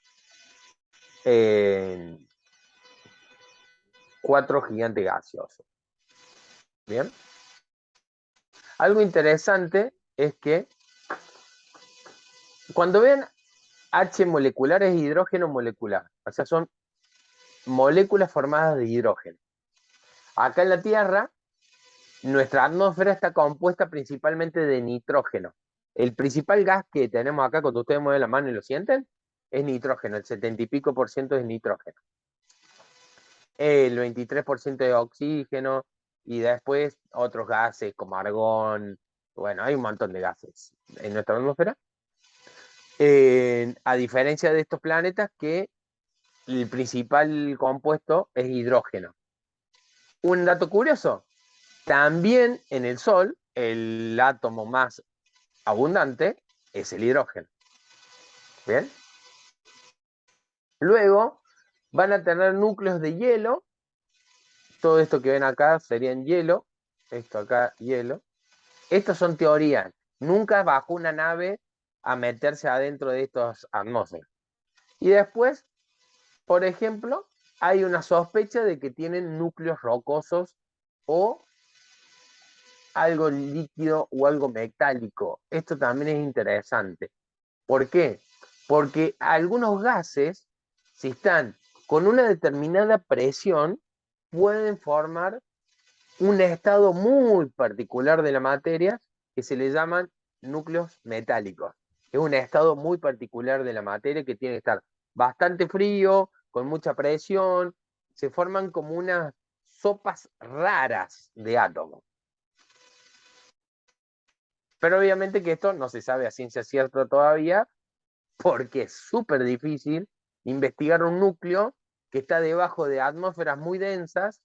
4 gigantes gaseosos. Bien. Algo interesante es que cuando vean H molecular es hidrógeno molecular, o sea, son moléculas formadas de hidrógeno. Acá en la Tierra, nuestra atmósfera está compuesta principalmente de nitrógeno. El principal gas que tenemos acá, cuando ustedes mueven la mano y lo sienten, es nitrógeno, el 70 y pico por ciento es nitrógeno. El 23% de oxígeno y después otros gases como argón. Bueno, hay un montón de gases en nuestra atmósfera. A diferencia de estos planetas que el principal compuesto es hidrógeno. Un dato curioso, también en el Sol el átomo más abundante es el hidrógeno. ¿Bien? Luego van a tener núcleos de hielo. Todo esto que ven acá serían hielo. Esto acá, hielo. Estas son teorías. Nunca bajó una nave a meterse adentro de estos atmósferas. Y después, por ejemplo, hay una sospecha de que tienen núcleos rocosos o algo líquido o algo metálico. Esto también es interesante. ¿Por qué? Porque algunos gases, si están con una determinada presión, pueden formar un estado muy particular de la materia que se le llaman núcleos metálicos. Es un estado muy particular de la materia que tiene que estar bastante frío, con mucha presión, se forman como unas sopas raras de átomos. Pero obviamente que esto no se sabe a ciencia cierta todavía, porque es súper difícil investigar un núcleo que está debajo de atmósferas muy densas,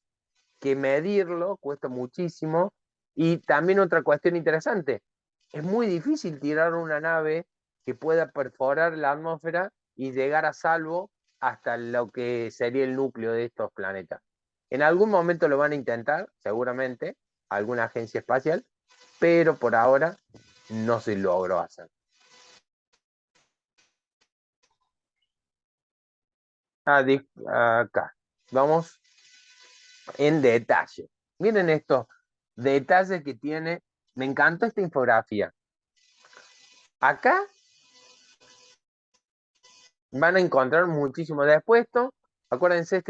que medirlo cuesta muchísimo. Y también otra cuestión interesante, es muy difícil tirar una nave que pueda perforar la atmósfera y llegar a salvo hasta lo que sería el núcleo de estos planetas. En algún momento lo van a intentar, seguramente, alguna agencia espacial, pero por ahora no se logró hacer. Acá, vamos en detalle. Miren estos detalles que tiene. Me encanta esta infografía. Acá van a encontrar muchísimo después. Acuérdense,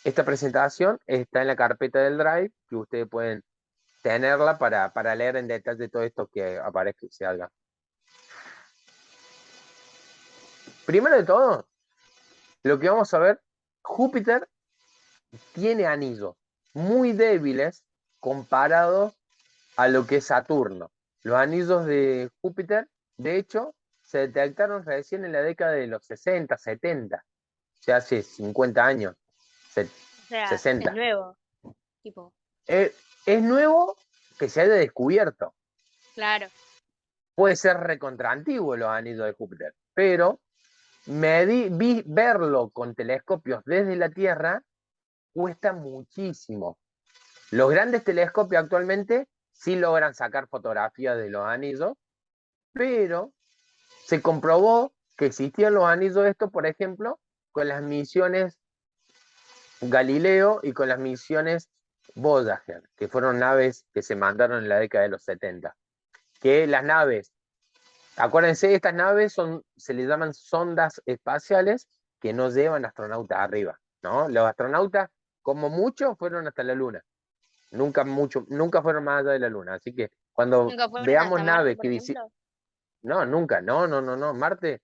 esta presentación está en la carpeta del Drive, que ustedes pueden tenerla para leer en detalle todo esto que aparezca y se haga. Primero de todo, lo que vamos a ver, Júpiter tiene anillos muy débiles comparados a lo que es Saturno. Los anillos de Júpiter, de hecho, se detectaron recién en la década de los 60, 70, o sea, hace 50 años, O sea, 60. es nuevo, tipo, Es nuevo que se haya descubierto. claro. Puede ser recontraantiguo los anillos de Júpiter, pero verlo con telescopios desde la Tierra cuesta muchísimo. Los grandes telescopios actualmente sí logran sacar fotografías de los anillos, pero se comprobó que existían los anillos estos, por ejemplo, con las misiones Galileo y con las misiones Voyager, que fueron naves que se mandaron en la década de los 70. Que las naves, acuérdense, estas naves se les llaman sondas espaciales que no llevan astronautas arriba, ¿no? Los astronautas, como mucho, fueron hasta la Luna. Nunca fueron más allá de la Luna. Así que cuando ¿Nunca fueron veamos hasta Marte, naves por que visitan. ejemplo? No, nunca, no. Marte,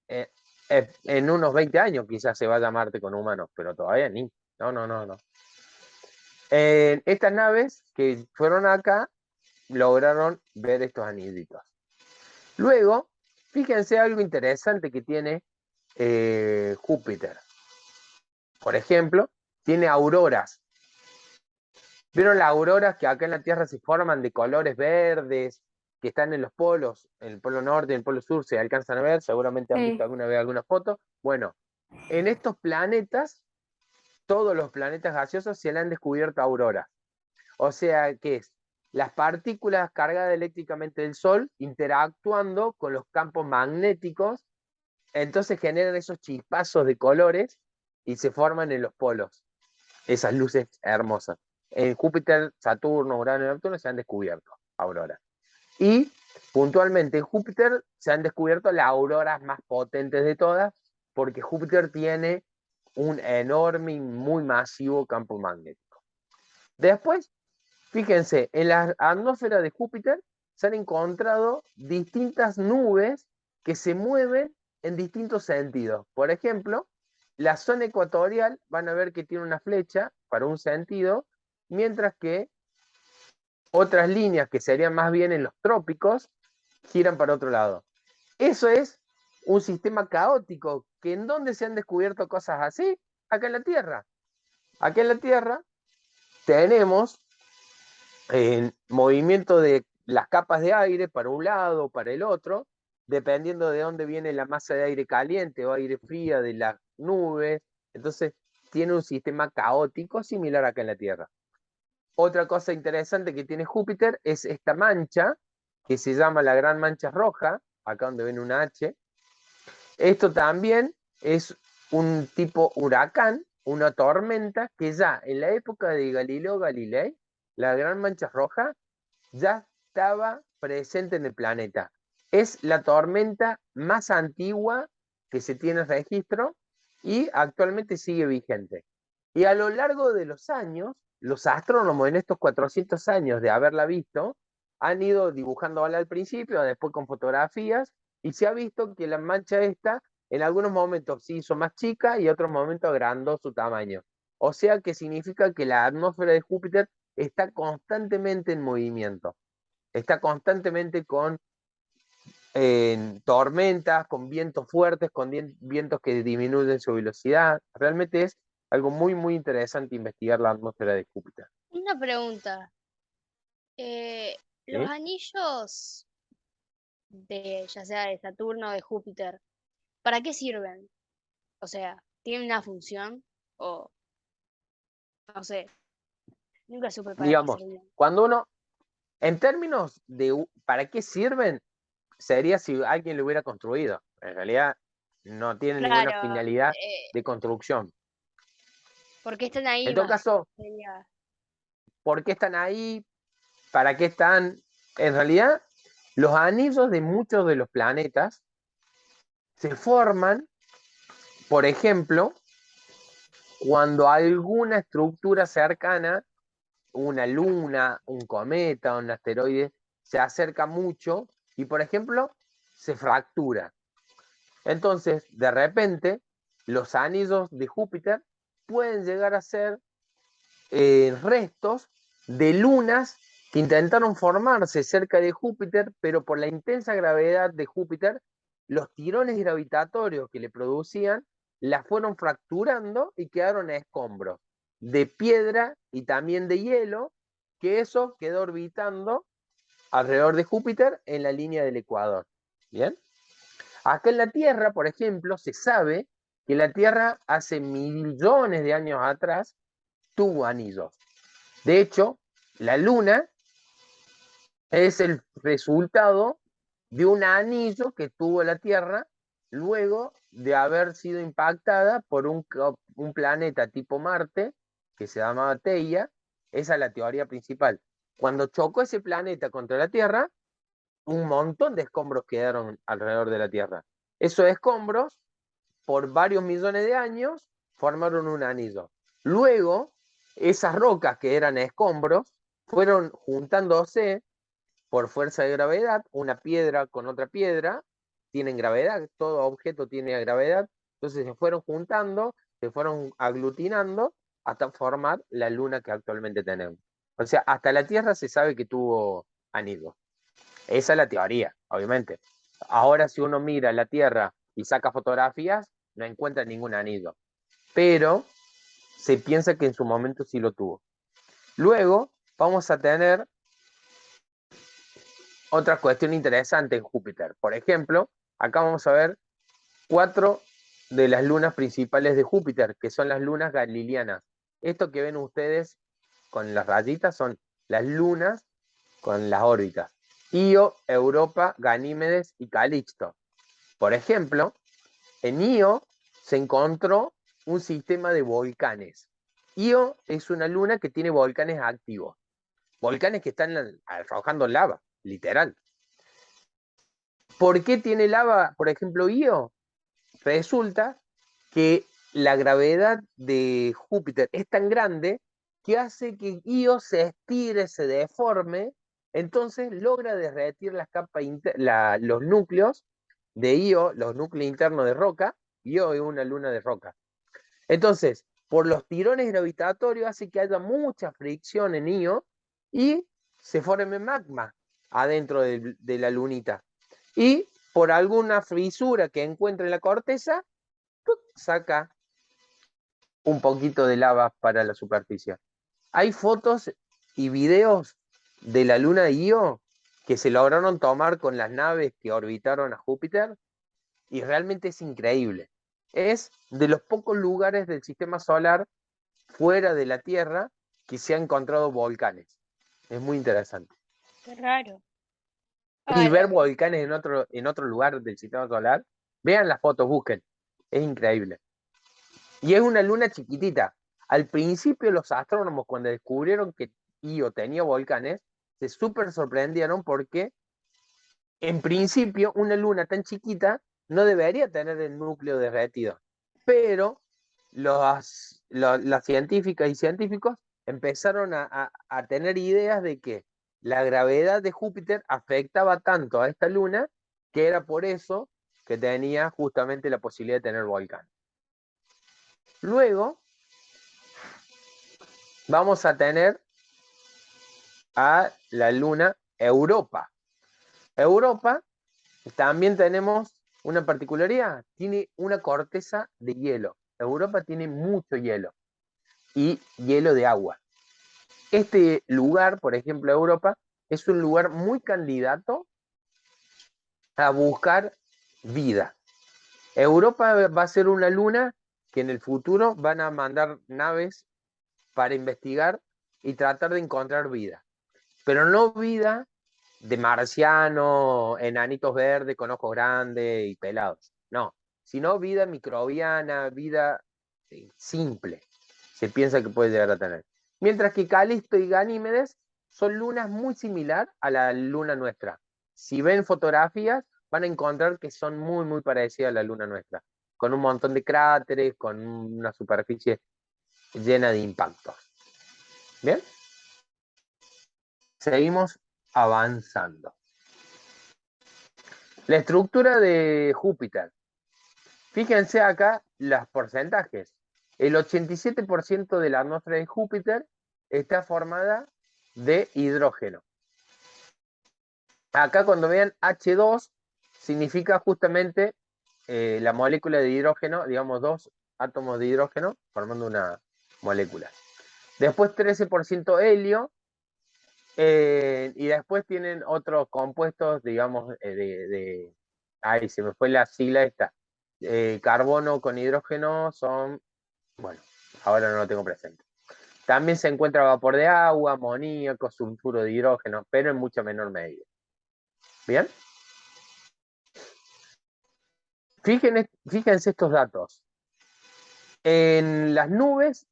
en unos 20 años quizás se vaya a Marte con humanos, pero todavía ni. No. Estas naves que fueron acá lograron ver estos anillitos. Luego, fíjense algo interesante que tiene Júpiter. Por ejemplo, tiene auroras. ¿Vieron las auroras que acá en la Tierra se forman de colores verdes, que están en los polos, en el polo norte y en el polo sur, se alcanzan a ver? Seguramente han visto alguna vez alguna foto. Bueno, en estos planetas, todos los planetas gaseosos se le han descubierto auroras. O sea, ¿qué es? Las partículas cargadas eléctricamente del Sol interactuando con los campos magnéticos, entonces generan esos chispazos de colores y se forman en los polos, esas luces hermosas. En Júpiter, Saturno, Urano y Neptuno se han descubierto auroras. Y puntualmente en Júpiter se han descubierto las auroras más potentes de todas, porque Júpiter tiene un enorme y muy masivo campo magnético. Después, fíjense, en la atmósfera de Júpiter se han encontrado distintas nubes que se mueven en distintos sentidos. Por ejemplo, la zona ecuatorial van a ver que tiene una flecha para un sentido, mientras que otras líneas que serían más bien en los trópicos giran para otro lado. Eso es un sistema caótico, que ¿en dónde se han descubierto cosas así? Acá en la Tierra. Acá en la Tierra tenemos movimiento de las capas de aire para un lado o para el otro, dependiendo de dónde viene la masa de aire caliente o aire fría de las nubes. Entonces, tiene un sistema caótico similar acá en la Tierra. Otra cosa interesante que tiene Júpiter es esta mancha, que se llama la Gran Mancha Roja, acá donde ven una H. Esto también es un tipo huracán, una tormenta, que ya en la época de Galileo Galilei, la Gran Mancha Roja ya estaba presente en el planeta. es la tormenta más antigua que se tiene registro y actualmente sigue vigente. Y a lo largo de los años, los astrónomos en estos 400 años de haberla visto, han ido dibujándola al principio, después con fotografías, y se ha visto que la mancha esta en algunos momentos se hizo más chica y en otros momentos agrandó su tamaño. O sea que significa que la atmósfera de Júpiter está constantemente en movimiento, está constantemente con tormentas, con vientos fuertes, con vientos que disminuyen su velocidad. Realmente es algo muy, muy interesante investigar la atmósfera de Júpiter. Una pregunta. Los ¿Sí? anillos ya sea de Saturno o de Júpiter, ¿para qué sirven? O sea, ¿tienen una función? O no sé, nunca supe para qué Digamos, servían. cuando uno, en términos de para qué sirven, sería si alguien lo hubiera construido. En realidad no tiene ninguna Claro, finalidad de construcción. ¿por qué están ahí En todo más? caso, Sería- ¿por qué están ahí? ¿Para qué están? En realidad, los anillos de muchos de los planetas se forman, por ejemplo, cuando alguna estructura cercana, una luna, un cometa, un asteroide, se acerca mucho y, por ejemplo, se fractura. Entonces, de repente, los anillos de Júpiter pueden llegar a ser restos de lunas que intentaron formarse cerca de Júpiter, pero por la intensa gravedad de Júpiter, los tirones gravitatorios que le producían las fueron fracturando y quedaron escombros de piedra y también de hielo, que eso quedó orbitando alrededor de Júpiter en la línea del ecuador. ¿Bien? Acá en la Tierra, por ejemplo, se sabe que la Tierra hace millones de años atrás tuvo anillos. De hecho, la Luna es el resultado de un anillo que tuvo la Tierra luego de haber sido impactada por un planeta tipo Marte, que se llamaba Theia. Esa es la teoría principal. Cuando chocó ese planeta contra la Tierra, un montón de escombros quedaron alrededor de la Tierra. Esos escombros, por varios millones de años, formaron un anillo. Luego, esas rocas que eran escombros fueron juntándose por fuerza de gravedad, una piedra con otra piedra, tienen gravedad, todo objeto tiene gravedad, entonces se fueron juntando, se fueron aglutinando hasta formar la luna que actualmente tenemos. O sea, hasta la Tierra se sabe que tuvo anillos. Esa es la teoría, obviamente. Ahora, si uno mira la Tierra y saca fotografías, no encuentra ningún anillo. Pero se piensa que en su momento sí lo tuvo. Luego vamos a tener otra cuestión interesante en Júpiter. Por ejemplo, acá vamos a ver 4 de las lunas principales de Júpiter, que son las lunas galileanas. Esto que ven ustedes con las rayitas son las lunas con las órbitas. Io, Europa, Ganímedes y Calixto. Por ejemplo, en Io se encontró un sistema de volcanes. Io es una luna que tiene volcanes activos. Volcanes que están arrojando lava, literal. ¿Por qué tiene lava, por ejemplo, Io? Resulta que la gravedad de Júpiter es tan grande que hace que Io se estire, se deforme, entonces logra derretir las capas los núcleos de Io, los núcleos internos de roca. Io es una luna de roca. Entonces, por los tirones gravitatorios hace que haya mucha fricción en Io y se forme magma adentro de la lunita. Y por alguna fisura que encuentre en la corteza, saca un poquito de lava para la superficie. Hay fotos y videos de la luna de Io que se lograron tomar con las naves que orbitaron a Júpiter y realmente es increíble. Es de los pocos lugares del sistema solar fuera de la Tierra que se han encontrado volcanes. Es muy interesante. Qué raro. Y ver Ay, volcanes en otro lugar del sistema solar, vean las fotos, busquen. Es increíble. Y es una luna chiquitita. Al principio los astrónomos cuando descubrieron que Io tenía volcanes, se súper sorprendieron porque En principio, una luna tan chiquita no debería tener el núcleo derretido, pero las científicas y científicos empezaron a tener ideas de que la gravedad de Júpiter afectaba tanto a esta luna que era por eso que tenía justamente la posibilidad de tener volcán. Luego vamos a tener a la luna Europa. Europa también tenemos una particularidad, tiene una corteza de hielo. Europa tiene mucho hielo y hielo de agua. Este lugar, por ejemplo, Europa, es un lugar muy candidato a buscar vida. Europa va a ser una luna que en el futuro van a mandar naves para investigar y tratar de encontrar vida. Pero no vida de marciano, enanitos verdes con ojos grandes y pelados. No, sino vida microbiana, vida simple. Se piensa que puede llegar a tener. Mientras que Calisto y Ganímedes son lunas muy similar a la luna nuestra. Si ven fotografías, van a encontrar que son muy, muy parecidas a la luna nuestra. Con un montón de cráteres, con una superficie llena de impactos. ¿Bien? Seguimos avanzando. La estructura de Júpiter. Fíjense acá los porcentajes. El 87% de la atmósfera de Júpiter está formada de hidrógeno. Acá cuando vean H2 significa justamente la molécula de hidrógeno, digamos 2 átomos de hidrógeno formando una molécula. Después 13% helio, y después tienen otros compuestos, digamos, ahí se me fue la sigla esta. Carbono con hidrógeno son, bueno, ahora no lo tengo presente. También se encuentra vapor de agua, amoníaco, sulfuro de hidrógeno, pero en mucha menor medida. ¿Bien? Fíjense estos datos. En las nubes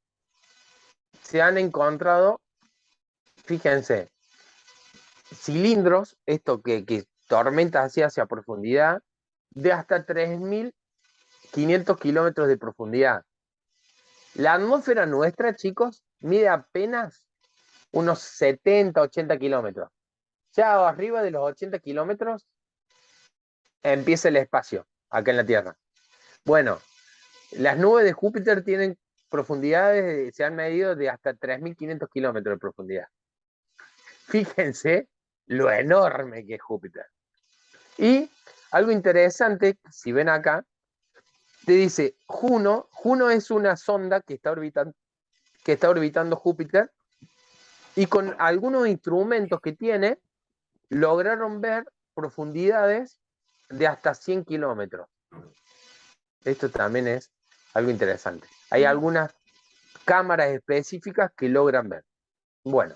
se han encontrado, fíjense, cilindros, esto que tormentas hacia profundidad, de hasta 3.500 kilómetros de profundidad. La atmósfera nuestra, chicos, mide apenas unos 70, 80 kilómetros. Ya arriba de los 80 kilómetros empieza el espacio, acá en la Tierra. Bueno, las nubes de Júpiter tienen profundidades, se han medido de hasta 3.500 kilómetros de profundidad. Fíjense lo enorme que es Júpiter. Y algo interesante, si ven acá, te dice Juno. Juno es una sonda que está orbitando Júpiter, y con algunos instrumentos que tiene, lograron ver profundidades de hasta 100 kilómetros. Esto también es algo interesante. Hay algunas cámaras específicas que logran ver. Bueno,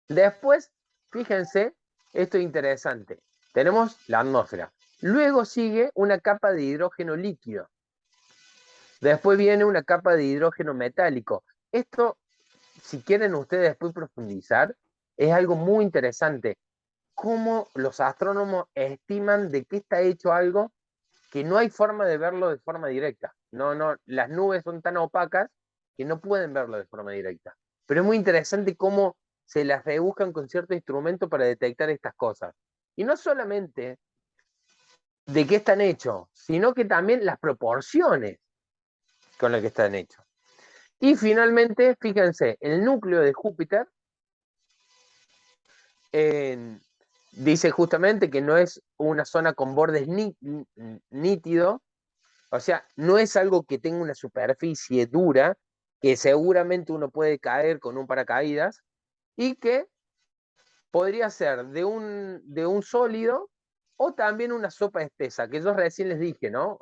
después, fíjense, esto es interesante. Tenemos la atmósfera. Luego sigue una capa de hidrógeno líquido. Después viene una capa de hidrógeno metálico. Esto, si quieren ustedes después profundizar, es algo muy interesante. Cómo los astrónomos estiman de qué está hecho algo que no hay forma de verlo de forma directa. No, las nubes son tan opacas que no pueden verlo de forma directa. Pero es muy interesante cómo se las rebuscan con cierto instrumento para detectar estas cosas. Y no solamente de qué están hechos, sino que también las proporciones con las que están hechos. Y finalmente, fíjense, el núcleo de Júpiter dice justamente que no es una zona con bordes nítidos, o sea, no es algo que tenga una superficie dura, que seguramente uno puede caer con un paracaídas, y que podría ser de un sólido o también una sopa espesa, que yo recién les dije, ¿no?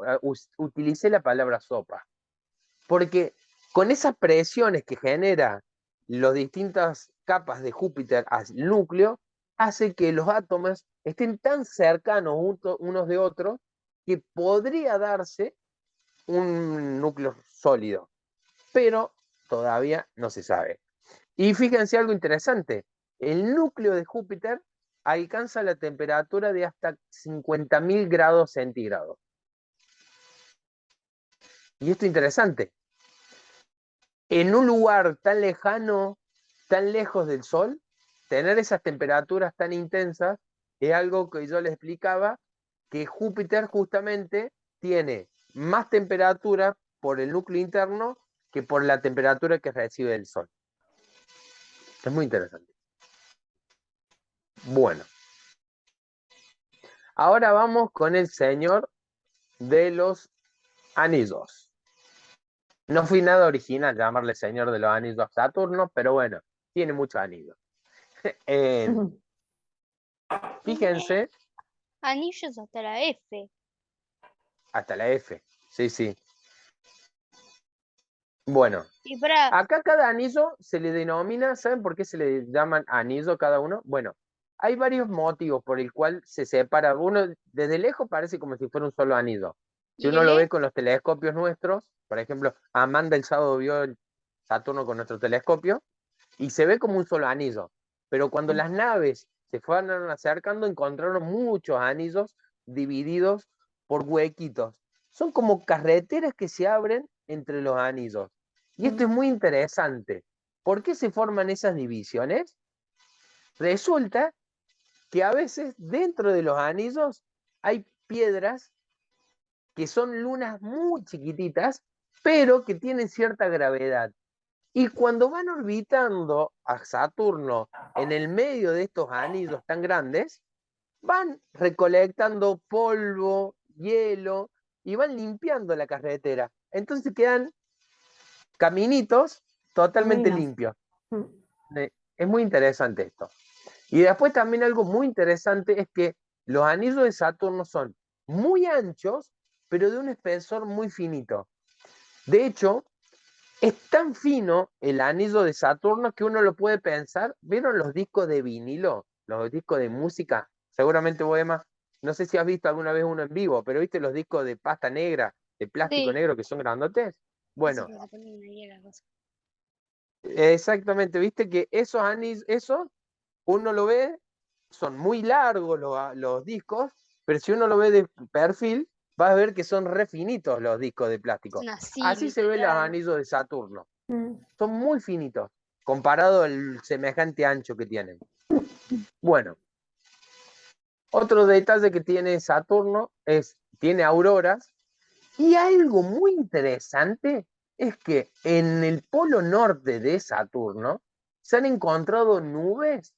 Utilicé la palabra sopa, porque con esas presiones que genera las distintas capas de Júpiter al núcleo, hace que los átomos estén tan cercanos unos de otros que podría darse un núcleo sólido, pero todavía no se sabe. Y fíjense algo interesante, el núcleo de Júpiter alcanza la temperatura de hasta 50.000 grados centígrados. Y esto es interesante. En un lugar tan lejano, tan lejos del Sol, tener esas temperaturas tan intensas es algo que yo les explicaba, que Júpiter justamente tiene más temperatura por el núcleo interno que por la temperatura que recibe el Sol. Es muy interesante. Bueno, ahora vamos con el señor de los anillos. No fui nada original llamarle señor de los anillos a Saturno, pero bueno, tiene muchos anillos. Fíjense. Anillos hasta la F. Hasta la F, sí, sí. Bueno, Y para, acá cada anillo se le denomina, ¿saben por qué se le llaman anillo cada uno? Bueno, hay varios motivos por el cual se separa. Uno desde lejos parece como si fuera un solo anillo. Si ¿y uno el lo E? ve con los telescopios nuestros, por ejemplo, Amanda el sábado vio el Saturno con nuestro telescopio y se ve como un solo anillo. Pero cuando las naves se fueron acercando, encontraron muchos anillos divididos por huequitos. Son como carreteras que se abren entre los anillos. Y esto es muy interesante. ¿Por qué se forman esas divisiones? Resulta que a veces dentro de los anillos hay piedras que son lunas muy chiquititas, pero que tienen cierta gravedad. Y cuando van orbitando a Saturno en el medio de estos anillos tan grandes, van recolectando polvo, hielo y van limpiando la carretera. Entonces quedan caminitos totalmente Caminos. limpios. Es muy interesante esto. Y después también algo muy interesante es que los anillos de Saturno son muy anchos, pero de un espesor muy finito. De hecho, es tan fino el anillo de Saturno que uno lo puede pensar. ¿Vieron los discos de vinilo? Los discos de música. Seguramente vos, Emma, no sé si has visto alguna vez uno en vivo, pero ¿viste los discos de pasta negra, de plástico Sí. negro que son grandotes? Eso Bueno, que se ponen ahí a la cosa. exactamente, viste que esos anillos, eso uno lo ve, son muy largos los discos, pero si uno lo ve de perfil, vas a ver que son re finitos los discos de plástico. Son así, Así se ven los literal. anillos de Saturno. Son muy finitos, comparado al semejante ancho que tienen. Bueno, otro detalle que tiene Saturno es, tiene auroras, y algo muy interesante es que en el polo norte de Saturno se han encontrado nubes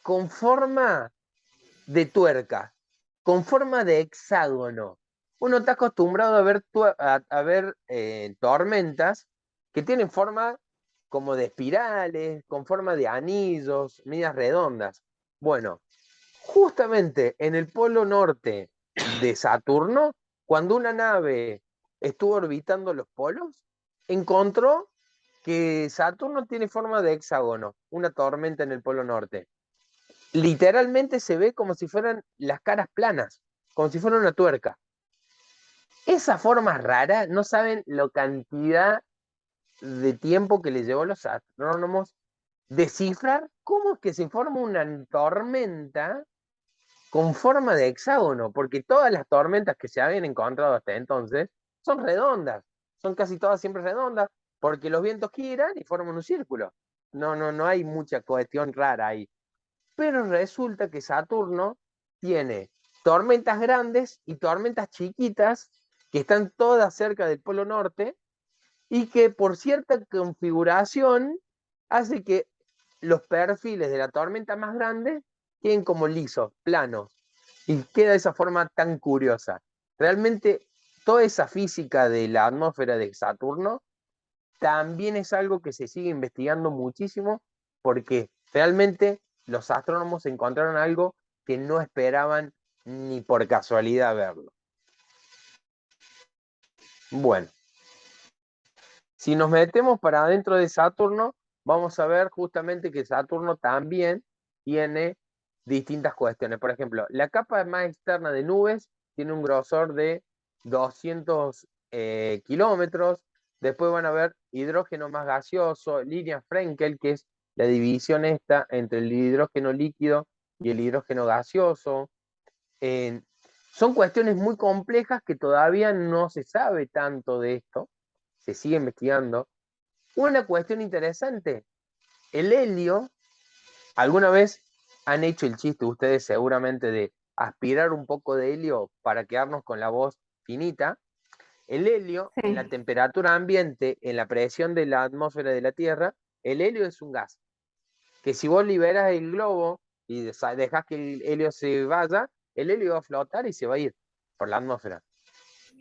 con forma de tuerca, con forma de hexágono. Uno está acostumbrado a ver tormentas que tienen forma como de espirales, con forma de anillos, medias redondas. Bueno, justamente en el polo norte de Saturno, cuando una nave estuvo orbitando los polos, encontró que Saturno tiene forma de hexágono, una tormenta en el polo norte. Literalmente se ve como si fueran las caras planas, como si fuera una tuerca. Esa forma rara, no saben la cantidad de tiempo que le llevó a los astrónomos descifrar cómo es que se forma una tormenta con forma de hexágono, porque todas las tormentas que se habían encontrado hasta entonces son redondas, son casi todas siempre redondas, porque los vientos giran y forman un círculo. No hay mucha cuestión rara ahí. Pero resulta que Saturno tiene tormentas grandes y tormentas chiquitas que están todas cerca del Polo Norte y que por cierta configuración hace que los perfiles de la tormenta más grande queden como lisos, planos, y queda de esa forma tan curiosa. Realmente toda esa física de la atmósfera de Saturno también es algo que se sigue investigando muchísimo porque realmente los astrónomos encontraron algo que no esperaban ni por casualidad verlo. Bueno, si nos metemos para adentro de Saturno, vamos a ver justamente que Saturno también tiene distintas cuestiones. Por ejemplo, la capa más externa de nubes tiene un grosor de 200 kilómetros. Después van a ver hidrógeno más gaseoso, línea Frenkel, que es la división esta entre el hidrógeno líquido y el hidrógeno gaseoso. Son cuestiones muy complejas que todavía no se sabe tanto de esto, se sigue investigando. Una cuestión interesante, el helio, alguna vez han hecho el chiste ustedes seguramente de aspirar un poco de helio para quedarnos con la voz finita. El helio, Sí. en la temperatura ambiente, en la presión de la atmósfera de la Tierra, el helio es un gas, que si vos liberas el globo y dejas que el helio se vaya, el helio va a flotar y se va a ir por la atmósfera.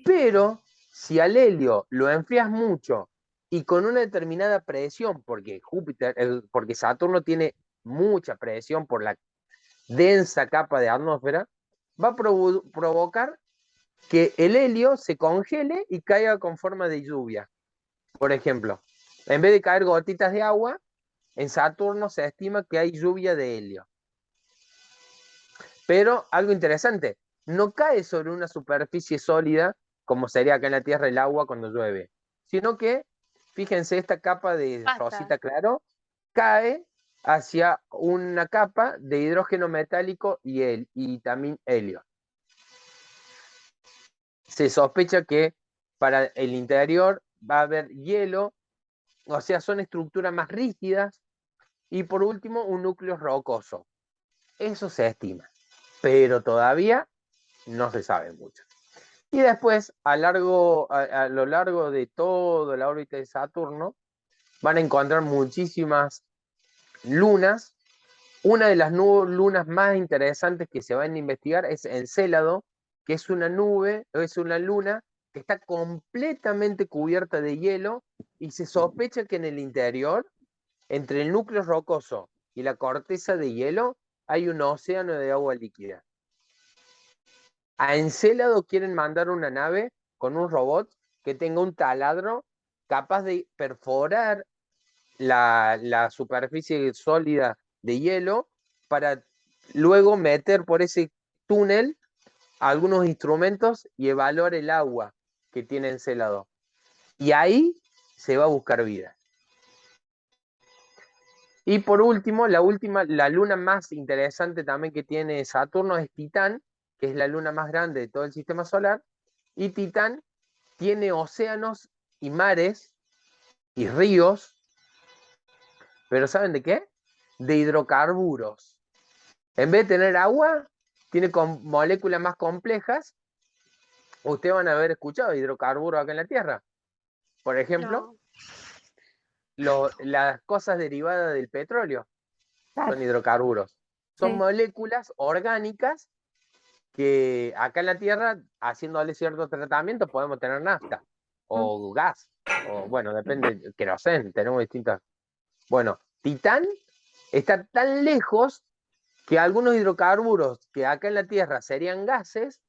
Pero si al helio lo enfrías mucho y con una determinada presión, porque porque Saturno tiene mucha presión por la densa capa de atmósfera, va a provocar que el helio se congele y caiga con forma de lluvia. Por ejemplo, en vez de caer gotitas de agua, en Saturno se estima que hay lluvia de helio. Pero algo interesante, no cae sobre una superficie sólida, como sería acá en la Tierra el agua cuando llueve, sino que, fíjense, esta capa de rosita claro, cae hacia una capa de hidrógeno metálico y también helio. Se sospecha que para el interior va a haber hielo, o sea, son estructuras más rígidas, y por último, un núcleo rocoso. Eso se estima, pero todavía no se sabe mucho. Y después, a lo largo de toda la órbita de Saturno, van a encontrar muchísimas lunas. Una de las lunas más interesantes que se van a investigar es Encélado, que es una luna que está completamente cubierta de hielo y se sospecha que en el interior, entre el núcleo rocoso y la corteza de hielo, hay un océano de agua líquida. A Encélado quieren mandar una nave con un robot que tenga un taladro capaz de perforar la superficie sólida de hielo para luego meter por ese túnel algunos instrumentos y evaluar el agua que tiene Encélado. Y ahí se va a buscar vida. Y por último, la luna más interesante también que tiene Saturno es Titán, que es la luna más grande de todo el sistema solar. Y Titán tiene océanos y mares y ríos, pero ¿saben de qué? De hidrocarburos. En vez de tener agua, tiene moléculas más complejas. Ustedes van a haber escuchado hidrocarburos acá en la Tierra. Por ejemplo, las cosas derivadas del petróleo son hidrocarburos. Son moléculas orgánicas que acá en la Tierra, haciéndole cierto tratamiento, podemos tener nafta o gas, o bueno, depende, queroseno, tenemos distintas. Bueno, Titán está tan lejos que algunos hidrocarburos que acá en la Tierra serían gases,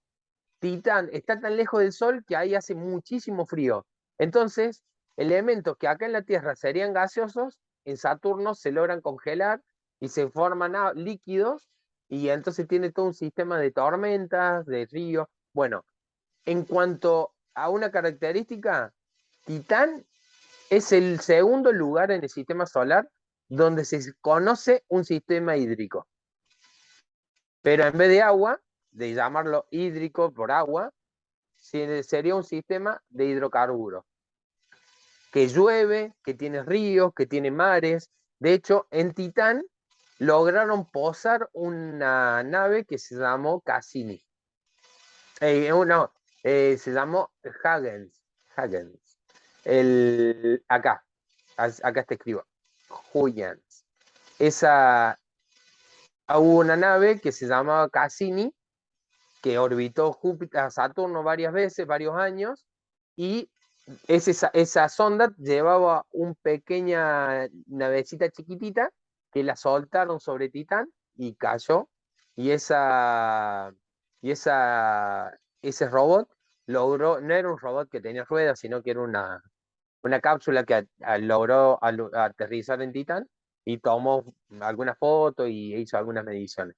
Titán está tan lejos del Sol que ahí hace muchísimo frío. Entonces, elementos que acá en la Tierra serían gaseosos, en Saturno se logran congelar y se forman líquidos, y entonces tiene todo un sistema de tormentas, de ríos. Bueno, en cuanto a una característica, Titán es el segundo lugar en el sistema solar donde se conoce un sistema hídrico. Pero en vez de agua, de llamarlo hídrico por agua, sería un sistema de hidrocarburos. Que llueve, que tiene ríos, que tiene mares. De hecho, en Titán lograron posar una nave que se llamó Cassini. Se llamó Huygens. Acá te escribo. Huygens. Hubo una nave que se llamaba Cassini, que orbitó Saturno varias veces, varios años, y esa sonda llevaba una pequeña navecita chiquitita que la soltaron sobre Titán y cayó, y ese robot logró, no era un robot que tenía ruedas, sino que era una cápsula que logró aterrizar en Titán y tomó algunas fotos y hizo algunas mediciones.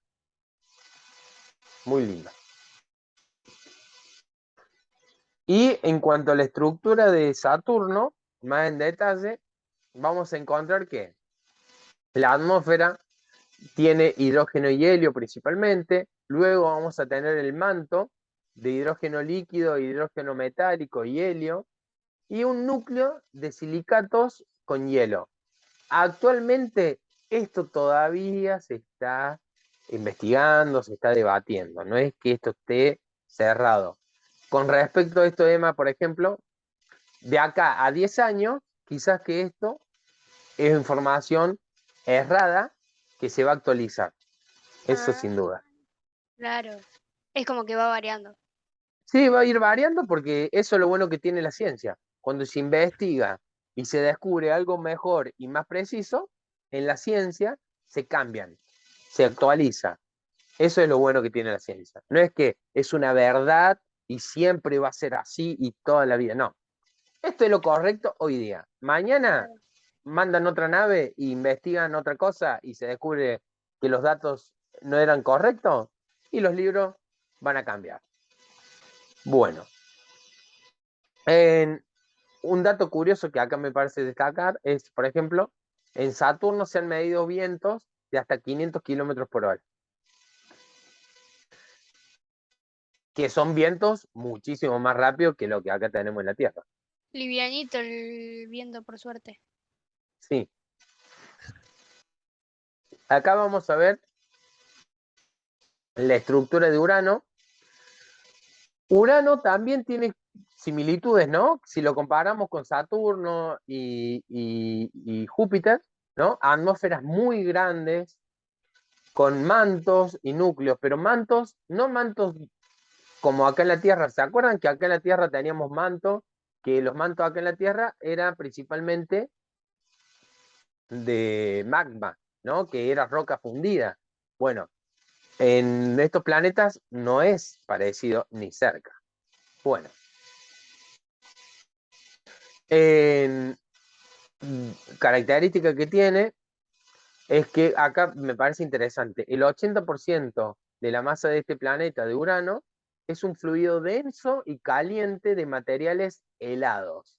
Muy linda. Y en cuanto a la estructura de Saturno, más en detalle, vamos a encontrar que la atmósfera tiene hidrógeno y helio principalmente. Luego vamos a tener el manto de hidrógeno líquido, hidrógeno metálico y helio, y un núcleo de silicatos con hielo. Actualmente esto todavía se está investigando, se está debatiendo, no es que esto esté cerrado. Con respecto a esto, Emma, por ejemplo, de acá a 10 años, quizás que esto es información errada que se va a actualizar, eso sin duda. Claro. Es como que va variando. Sí, va a ir variando porque eso es lo bueno que tiene la ciencia. Cuando se investiga y se descubre algo mejor y más preciso, en la ciencia se cambian, se actualiza. Eso es lo bueno que tiene la ciencia. No es que es una verdad y siempre va a ser así y toda la vida. No. Esto es lo correcto hoy día. Mañana Claro. mandan otra nave e investigan otra cosa y se descubre que los datos no eran correctos y los libros van a cambiar. Bueno, un dato curioso que acá me parece destacar es, por ejemplo, en Saturno se han medido vientos de hasta 500 kilómetros por hora, que son vientos muchísimo más rápidos que lo que acá tenemos en la Tierra. Livianito el viento, por suerte. Sí. Acá vamos a ver la estructura de Urano. Urano también tiene similitudes, ¿no? Si lo comparamos con Saturno y Júpiter, ¿no? Atmósferas muy grandes, con mantos y núcleos, pero mantos, no mantos como acá en la Tierra. ¿Se acuerdan que acá en la Tierra teníamos mantos? Que los mantos acá en la Tierra eran principalmente de magma, ¿no? Que era roca fundida. Bueno, en estos planetas no es parecido ni cerca. Bueno, en característica que tiene es que acá me parece interesante, el 80% de la masa de este planeta de Urano es un fluido denso y caliente de materiales helados,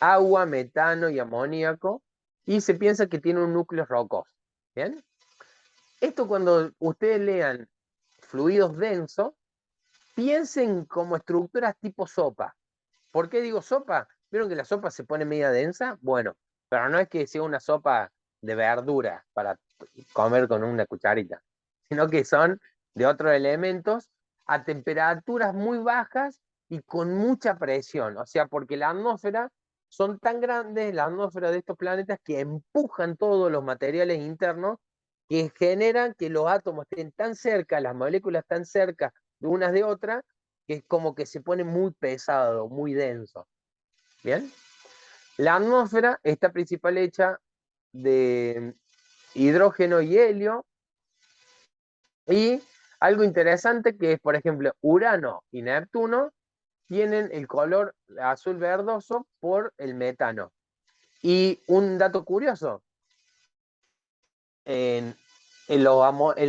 agua, metano y amoníaco, y se piensa que tiene un núcleo rocoso. ¿Bien? Esto cuando ustedes lean fluidos densos, piensen como estructuras tipo sopa. ¿Por qué digo sopa? ¿Vieron que la sopa se pone media densa? Bueno, pero no es que sea una sopa de verdura para comer con una cucharita, sino que son de otros elementos a temperaturas muy bajas y con mucha presión. O sea, porque la atmósfera son tan grandes, la atmósfera de estos planetas, que empujan todos los materiales internos que generan que los átomos estén tan cerca, las moléculas tan cerca de unas de otras, que es como que se pone muy pesado, muy denso. ¿Bien? La atmósfera está principal hecha de hidrógeno y helio, y algo interesante que es, por ejemplo, Urano y Neptuno tienen el color azul verdoso por el metano. Y un dato curioso, en el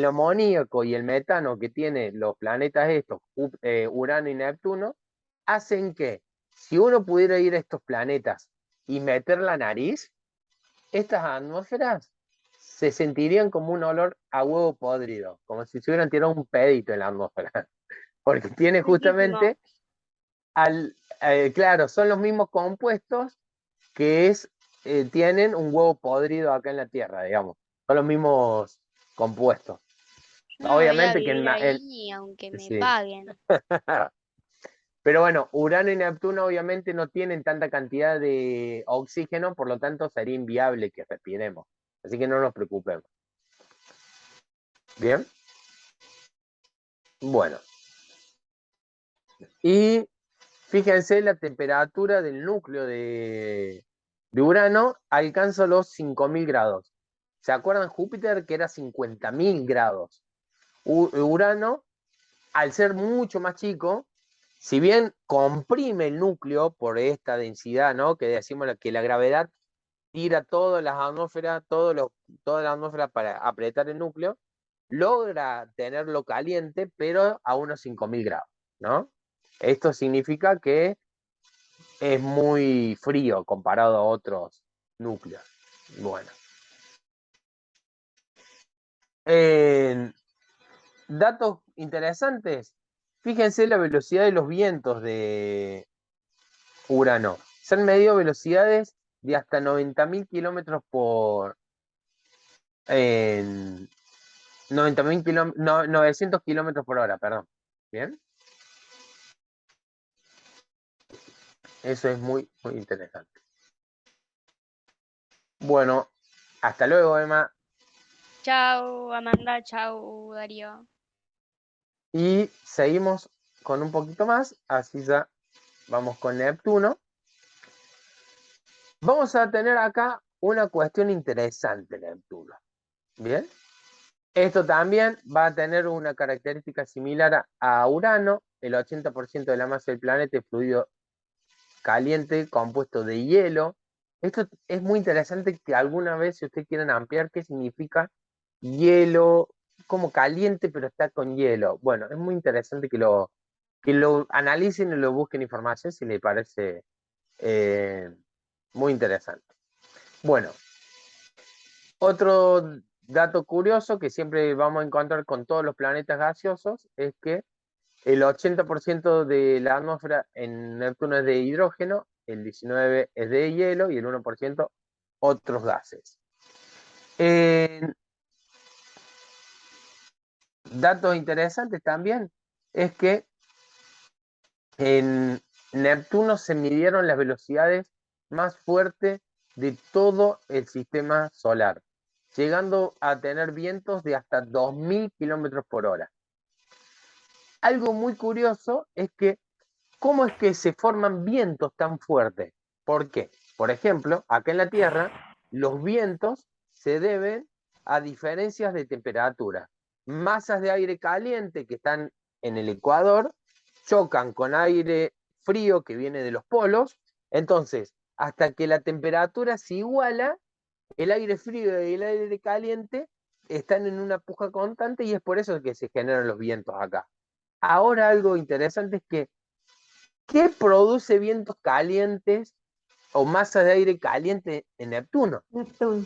amoníaco y el metano que tienen los planetas estos, Urano y Neptuno, hacen que si uno pudiera ir a estos planetas y meter la nariz, estas atmósferas se sentirían como un olor a huevo podrido, como si se hubieran tirado un pedito en la atmósfera, porque tiene Riquísimo. justamente, claro, son los mismos compuestos que tienen un huevo podrido acá en la Tierra, digamos, son los mismos compuestos. No me voy a Obviamente que vivir ahí aunque me sí. paguen. Pero bueno, Urano y Neptuno obviamente no tienen tanta cantidad de oxígeno, por lo tanto sería inviable que respiremos. Así que no nos preocupemos. Bien. Bueno. Y fíjense, la temperatura del núcleo de Urano alcanza los 5000 grados. ¿Se acuerdan Júpiter que era 50.000 grados? Urano, al ser mucho más chico, si bien comprime el núcleo por esta densidad, ¿no? Que decimos que la gravedad tira todas las atmósferas, toda la atmósfera para apretar el núcleo, logra tenerlo caliente, pero a unos 5000 grados, ¿no? Esto significa que es muy frío comparado a otros núcleos. Bueno. Datos interesantes. Fíjense la velocidad de los vientos de Urano. Se han medido velocidades de hasta 90.000 kilómetros por... 900 kilómetros por hora, perdón. ¿Bien? Eso es muy, muy interesante. Bueno, hasta luego, Emma. Chau, Amanda, chau, Darío. Y seguimos con un poquito más, así ya vamos con Neptuno. Vamos a tener acá una cuestión interesante, Neptuno. ¿Bien? Esto también va a tener una característica similar a Urano. El 80% de la masa del planeta es fluido caliente compuesto de hielo. Esto es muy interesante que alguna vez, si ustedes quieren ampliar qué significa hielo, como caliente pero está con hielo. Bueno, es muy interesante que lo analicen y lo busquen información si les parece muy interesante. Bueno, otro dato curioso que siempre vamos a encontrar con todos los planetas gaseosos es que el 80% de la atmósfera en Neptuno es de hidrógeno, el 19% es de hielo y el 1% otros gases. Datos interesantes también es que en Neptuno se midieron las velocidades más fuertes de todo el sistema solar, llegando a tener vientos de hasta 2.000 kilómetros por hora. Algo muy curioso es que ¿cómo es que se forman vientos tan fuertes? ¿Por qué? Por ejemplo, acá en la Tierra, los vientos se deben a diferencias de temperatura. Masas de aire caliente que están en el ecuador chocan con aire frío que viene de los polos. Entonces, hasta que la temperatura se iguala, el aire frío y el aire caliente están en una puja constante y es por eso que se generan los vientos acá. Ahora algo interesante es que ¿qué produce vientos calientes o masas de aire caliente en Neptuno? Neptuno.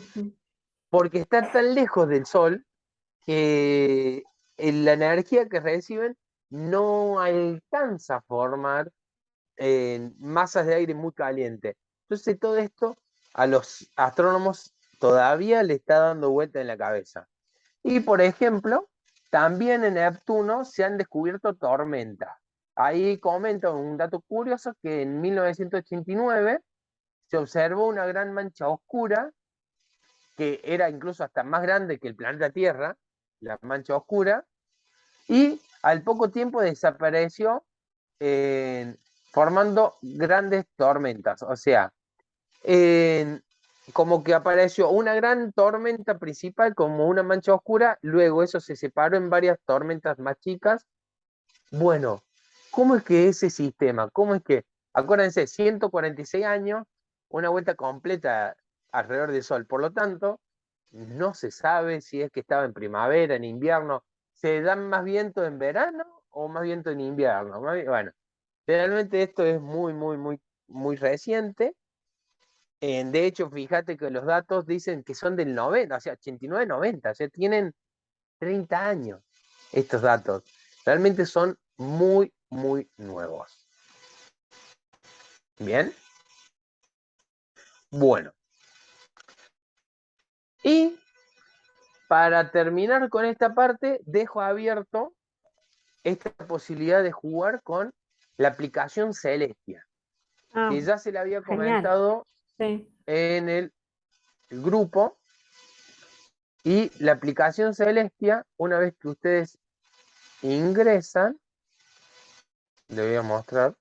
Porque está tan lejos del Sol que la energía que reciben no alcanza a formar masas de aire muy caliente. Entonces todo esto a los astrónomos todavía le está dando vuelta en la cabeza. Y por ejemplo, también en Neptuno se han descubierto tormentas. Ahí comento un dato curioso que en 1989 se observó una gran mancha oscura que era incluso hasta más grande que el planeta Tierra, la mancha oscura, y al poco tiempo desapareció formando grandes tormentas. O sea, como que apareció una gran tormenta principal como una mancha oscura, luego eso se separó en varias tormentas más chicas. Bueno, ¿cómo es que ese sistema, cómo es que, acuérdense, 146 años, una vuelta completa alrededor del Sol, por lo tanto, no se sabe si es que estaba en primavera, en invierno, ¿se dan más viento en verano o más viento en invierno? Bueno, realmente esto es muy, muy, muy, muy reciente. De hecho, fíjate que los datos dicen que son del 90, o sea, 89, 90, o sea, tienen 30 años estos datos. Realmente son muy, muy nuevos. Bien. Bueno. Y para terminar con esta parte, dejo abierto esta posibilidad de jugar con la aplicación Celestia, que ya se le había Genial. comentado Sí. en el grupo. Y la aplicación Celestia, una vez que ustedes ingresan, le voy a mostrar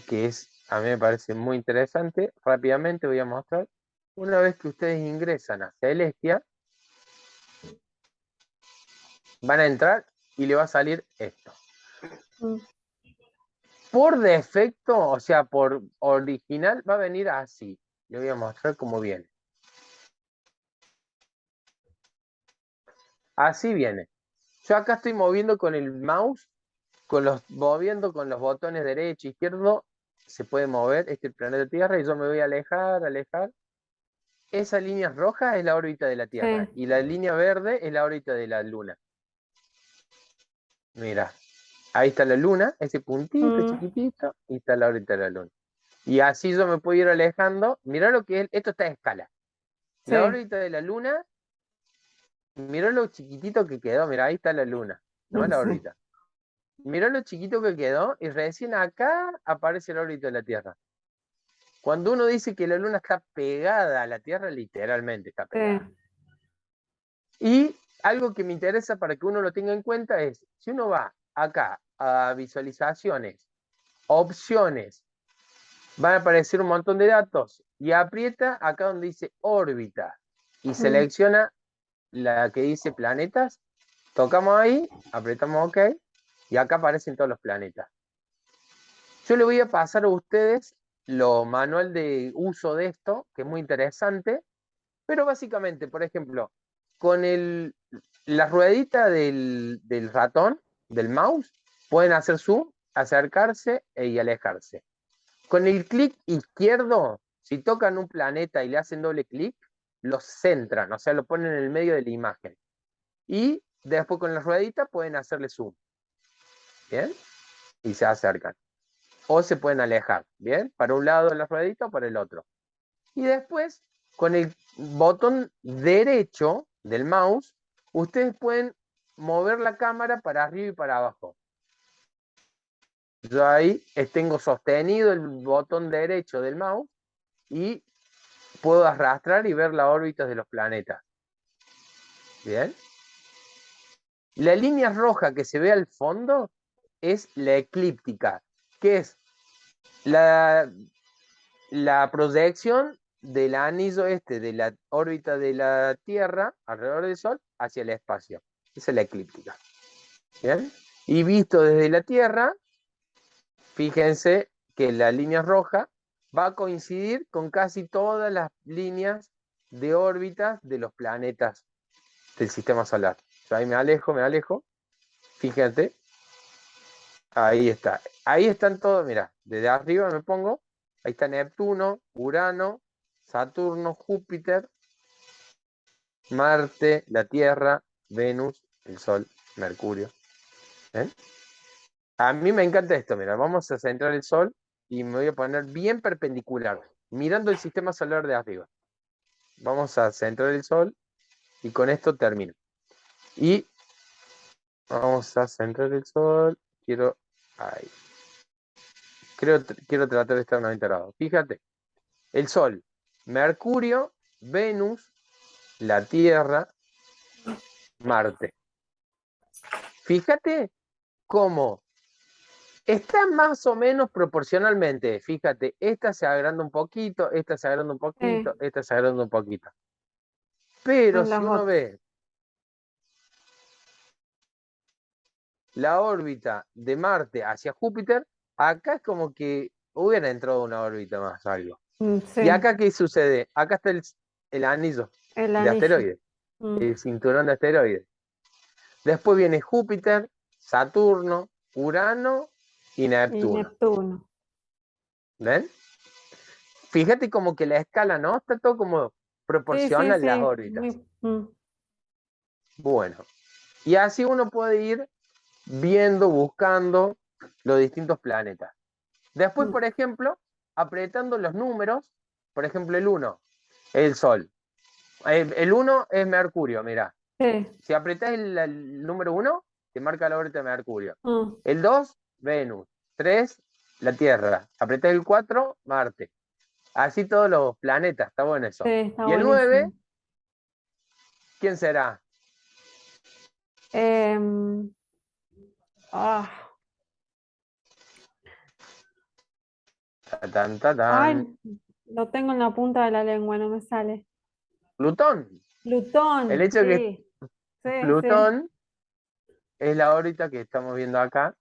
que a mí me parece muy interesante. Rápidamente voy a mostrar. Una vez que ustedes ingresan a Celestia, van a entrar y le va a salir esto. Por defecto, o sea, por original, va a venir así. Le voy a mostrar cómo viene. Así viene. Yo acá estoy moviendo con el mouse, moviendo con los botones derecho e izquierdo, se puede mover este planeta Tierra y yo me voy a alejar, alejar. esa línea roja es la órbita de la Tierra Sí. y la línea verde es la órbita de la Luna. Mira, ahí está la Luna, ese puntito chiquitito, y está la órbita de la Luna. Y así yo me puedo ir alejando. Mirá lo que es, esto está a escala. La Sí. órbita de la Luna, mirá lo chiquitito que quedó, mira, ahí está la Luna, ¿no? La Sí. órbita. Mirá lo chiquito que quedó y recién acá aparece la órbita de la Tierra. Cuando uno dice que la Luna está pegada a la Tierra, literalmente está pegada. Y algo que me interesa para que uno lo tenga en cuenta es, si uno va acá a visualizaciones, opciones, van a aparecer un montón de datos y aprieta acá donde dice órbita y selecciona la que dice planetas, tocamos ahí, apretamos OK y acá aparecen todos los planetas. Yo le voy a pasar a ustedes lo manual de uso de esto, que es muy interesante, pero básicamente, por ejemplo, con la ruedita del ratón, del mouse, pueden hacer zoom, acercarse y alejarse. Con el clic izquierdo, si tocan un planeta y le hacen doble clic, lo centran, o sea, lo ponen en el medio de la imagen. Y después con la ruedita pueden hacerle zoom. ¿Bien? Y se acercan. O se pueden alejar. ¿Bien? Para un lado de la ruedita o para el otro. Y después, con el botón derecho del mouse, ustedes pueden mover la cámara para arriba y para abajo. Yo ahí tengo sostenido el botón derecho del mouse y puedo arrastrar y ver las órbitas de los planetas. ¿Bien? La línea roja que se ve al fondo es la eclíptica, que es la proyección del anillo de la órbita de la Tierra alrededor del Sol hacia el espacio. Esa es la eclíptica. ¿Bien? Y visto desde la Tierra, fíjense que la línea roja va a coincidir con casi todas las líneas de órbitas de los planetas del sistema solar. Yo ahí me alejo. Fíjate. Ahí está. Ahí están todos, mira, desde arriba me pongo. Ahí está Neptuno, Urano, Saturno, Júpiter, Marte, la Tierra, Venus, el Sol, Mercurio. ¿Eh? A mí me encanta esto, mira, vamos a centrar el Sol y me voy a poner bien perpendicular, mirando el sistema solar de arriba. Vamos a centrar el Sol y con esto termino. Y vamos a centrar el Sol. Ahí. Quiero tratar de estar 90 grados. Fíjate, el Sol, Mercurio, Venus, la Tierra, Marte. Fíjate cómo está más o menos proporcionalmente. Fíjate, esta se agranda un poquito, esta se agranda un poquito, esta se agranda un poquito. Pero si uno ve la órbita de Marte hacia Júpiter, acá es como que hubiera entrado una órbita más, algo. Sí. ¿Y acá qué sucede? Acá está el anillo de asteroides, el cinturón de asteroides. Después viene Júpiter, Saturno, Urano y Neptuno. ¿Ven? Fíjate como que la escala, ¿no? Está todo como proporcional las órbitas. Bueno, y así uno puede ir viendo, buscando los distintos planetas. Después, por ejemplo, apretando los números, por ejemplo, el 1, el Sol. El 1 es Mercurio, mira. Sí. Si apretás el número 1, te marca la órbita de Mercurio. El 2, Venus. 3, la Tierra. Apretás el 4, Marte. Así todos los planetas, está bueno eso. Sí, está y el buenísimo. 9, ¿quién será? Ay, lo tengo en la punta de la lengua, no me sale. Plutón. Plutón, El hecho de que Plutón es la órbita que estamos viendo acá.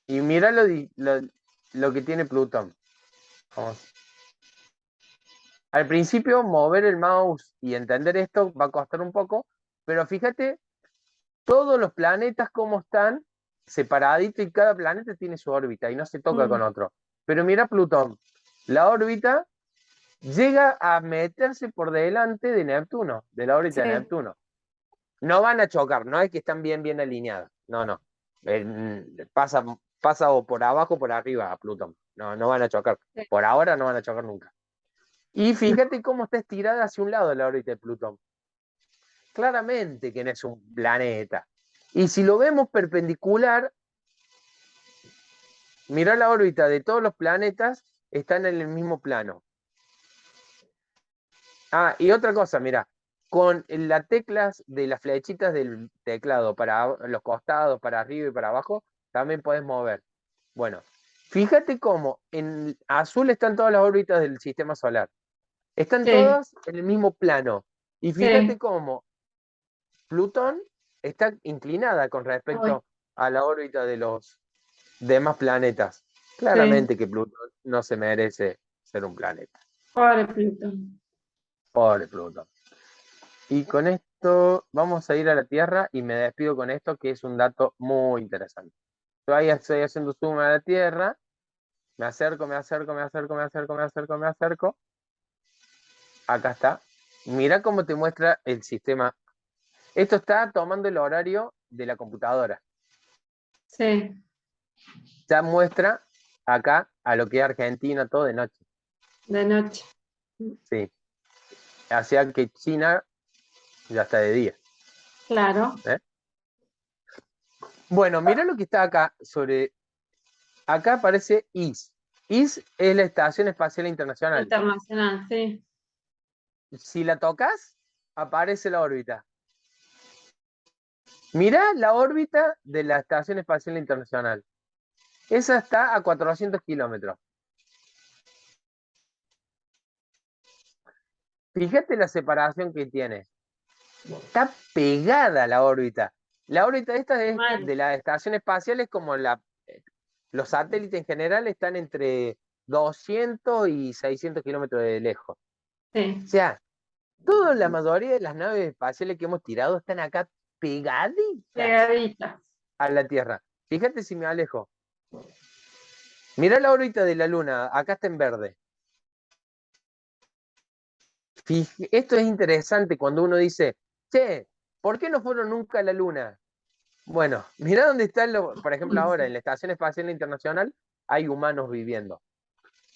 Y mira lo que tiene Plutón. Vamos. Al principio, mover el mouse y entender esto va a costar un poco, pero fíjate todos los planetas cómo están separaditos y cada planeta tiene su órbita y no se toca con otro. Pero mira Plutón, la órbita llega a meterse por delante de Neptuno, de la órbita de Sí. Neptuno. No van a chocar, no es que están bien alineadas, no. Pasa o por abajo o por arriba a Plutón. No van a chocar. Sí. Por ahora no van a chocar nunca. Y fíjate cómo está estirada hacia un lado la órbita de Plutón. Claramente que no es un planeta. Y si lo vemos perpendicular, mira la órbita de todos los planetas, están en el mismo plano. Ah, y otra cosa, mira, con las teclas de las flechitas del teclado para los costados, para arriba y para abajo, también puedes mover. Bueno, fíjate cómo en azul están todas las órbitas del sistema solar. Están Sí. todas en el mismo plano. Y fíjate Sí. cómo Plutón está inclinada con respecto a la órbita de los demás planetas. Claramente que Plutón no se merece ser un planeta. Pobre Plutón. Pobre Plutón. Y con esto vamos a ir a la Tierra y me despido con esto, que es un dato muy interesante. Yo ahí estoy haciendo zoom a la Tierra, me acerco. Acá está. Mira cómo te muestra el sistema. Esto está tomando el horario de la computadora. Sí. Ya muestra acá a lo que es Argentina todo de noche. De noche. Sí. Hacia que China ya está de día. Claro. Bueno, mira lo que está acá Acá aparece IS. IS es la Estación Espacial Internacional. Internacional, sí. Si la tocas, aparece la órbita. Mirá la órbita de la Estación Espacial Internacional. Esa está a 400 kilómetros. Fíjate la separación que tiene. Está pegada la órbita. La órbita esta es de la estación espacial, es como los satélites en general están entre 200 y 600 kilómetros de lejos. Sí. O sea, la mayoría de las naves espaciales que hemos tirado están acá pegaditas a la Tierra. Fíjate si me alejo. Mirá la órbita de la Luna, acá está en verde. Esto es interesante cuando uno dice, che, ¿por qué no fueron nunca a la Luna? Bueno, mirá dónde está, por ejemplo, ahora en la Estación Espacial Internacional hay humanos viviendo.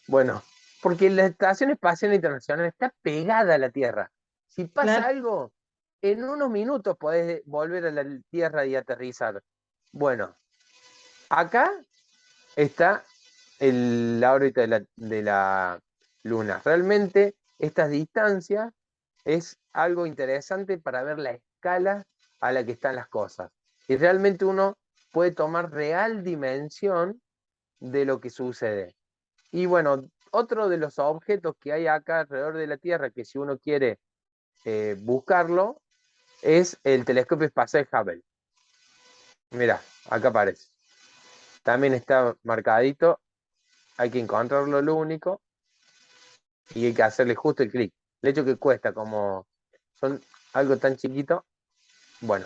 Bueno, porque la Estación Espacial Internacional está pegada a la Tierra. Si pasa algo, en unos minutos podés volver a la Tierra y aterrizar. Bueno, acá está la órbita de la Luna. Realmente estas distancias es algo interesante para ver la escala a la que están las cosas. Y realmente uno puede tomar real dimensión de lo que sucede. Y bueno, otro de los objetos que hay acá alrededor de la Tierra, que si uno quiere buscarlo, es el telescopio espacial Hubble. Mira, acá aparece. También está marcadito. Hay que encontrarlo lo único. Y hay que hacerle justo el clic. El hecho que cuesta, como son algo tan chiquito. Bueno.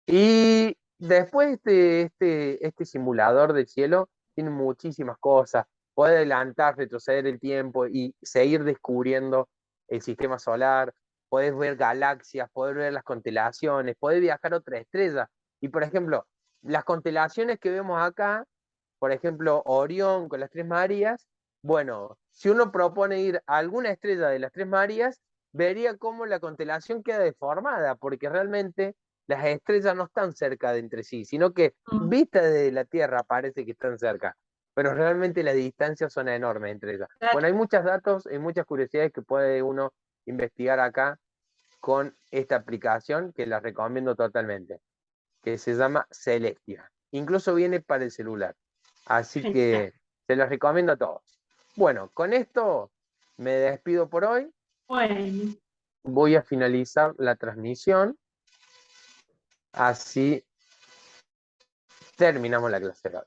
Y después este simulador del cielo tiene muchísimas cosas. Puede adelantar, retroceder el tiempo y seguir descubriendo el sistema solar. Podés ver galaxias, podés ver las constelaciones, podés viajar a otra estrella. Y por ejemplo, las constelaciones que vemos acá, por ejemplo, Orión con las Tres Marías, bueno, si uno propone ir a alguna estrella de las Tres Marías, vería cómo la constelación queda deformada, porque realmente las estrellas no están cerca de entre sí, sino que vista desde la Tierra parece que están cerca, pero realmente las distancias son enormes entre ellas. Bueno, hay muchos datos y muchas curiosidades que puede uno investigar acá con esta aplicación que la recomiendo totalmente, que se llama Celestia. Incluso viene para el celular, así que se los recomiendo a todos. Bueno, con esto me despido por hoy. Bueno. Voy a finalizar la transmisión. Así terminamos la clase de hoy.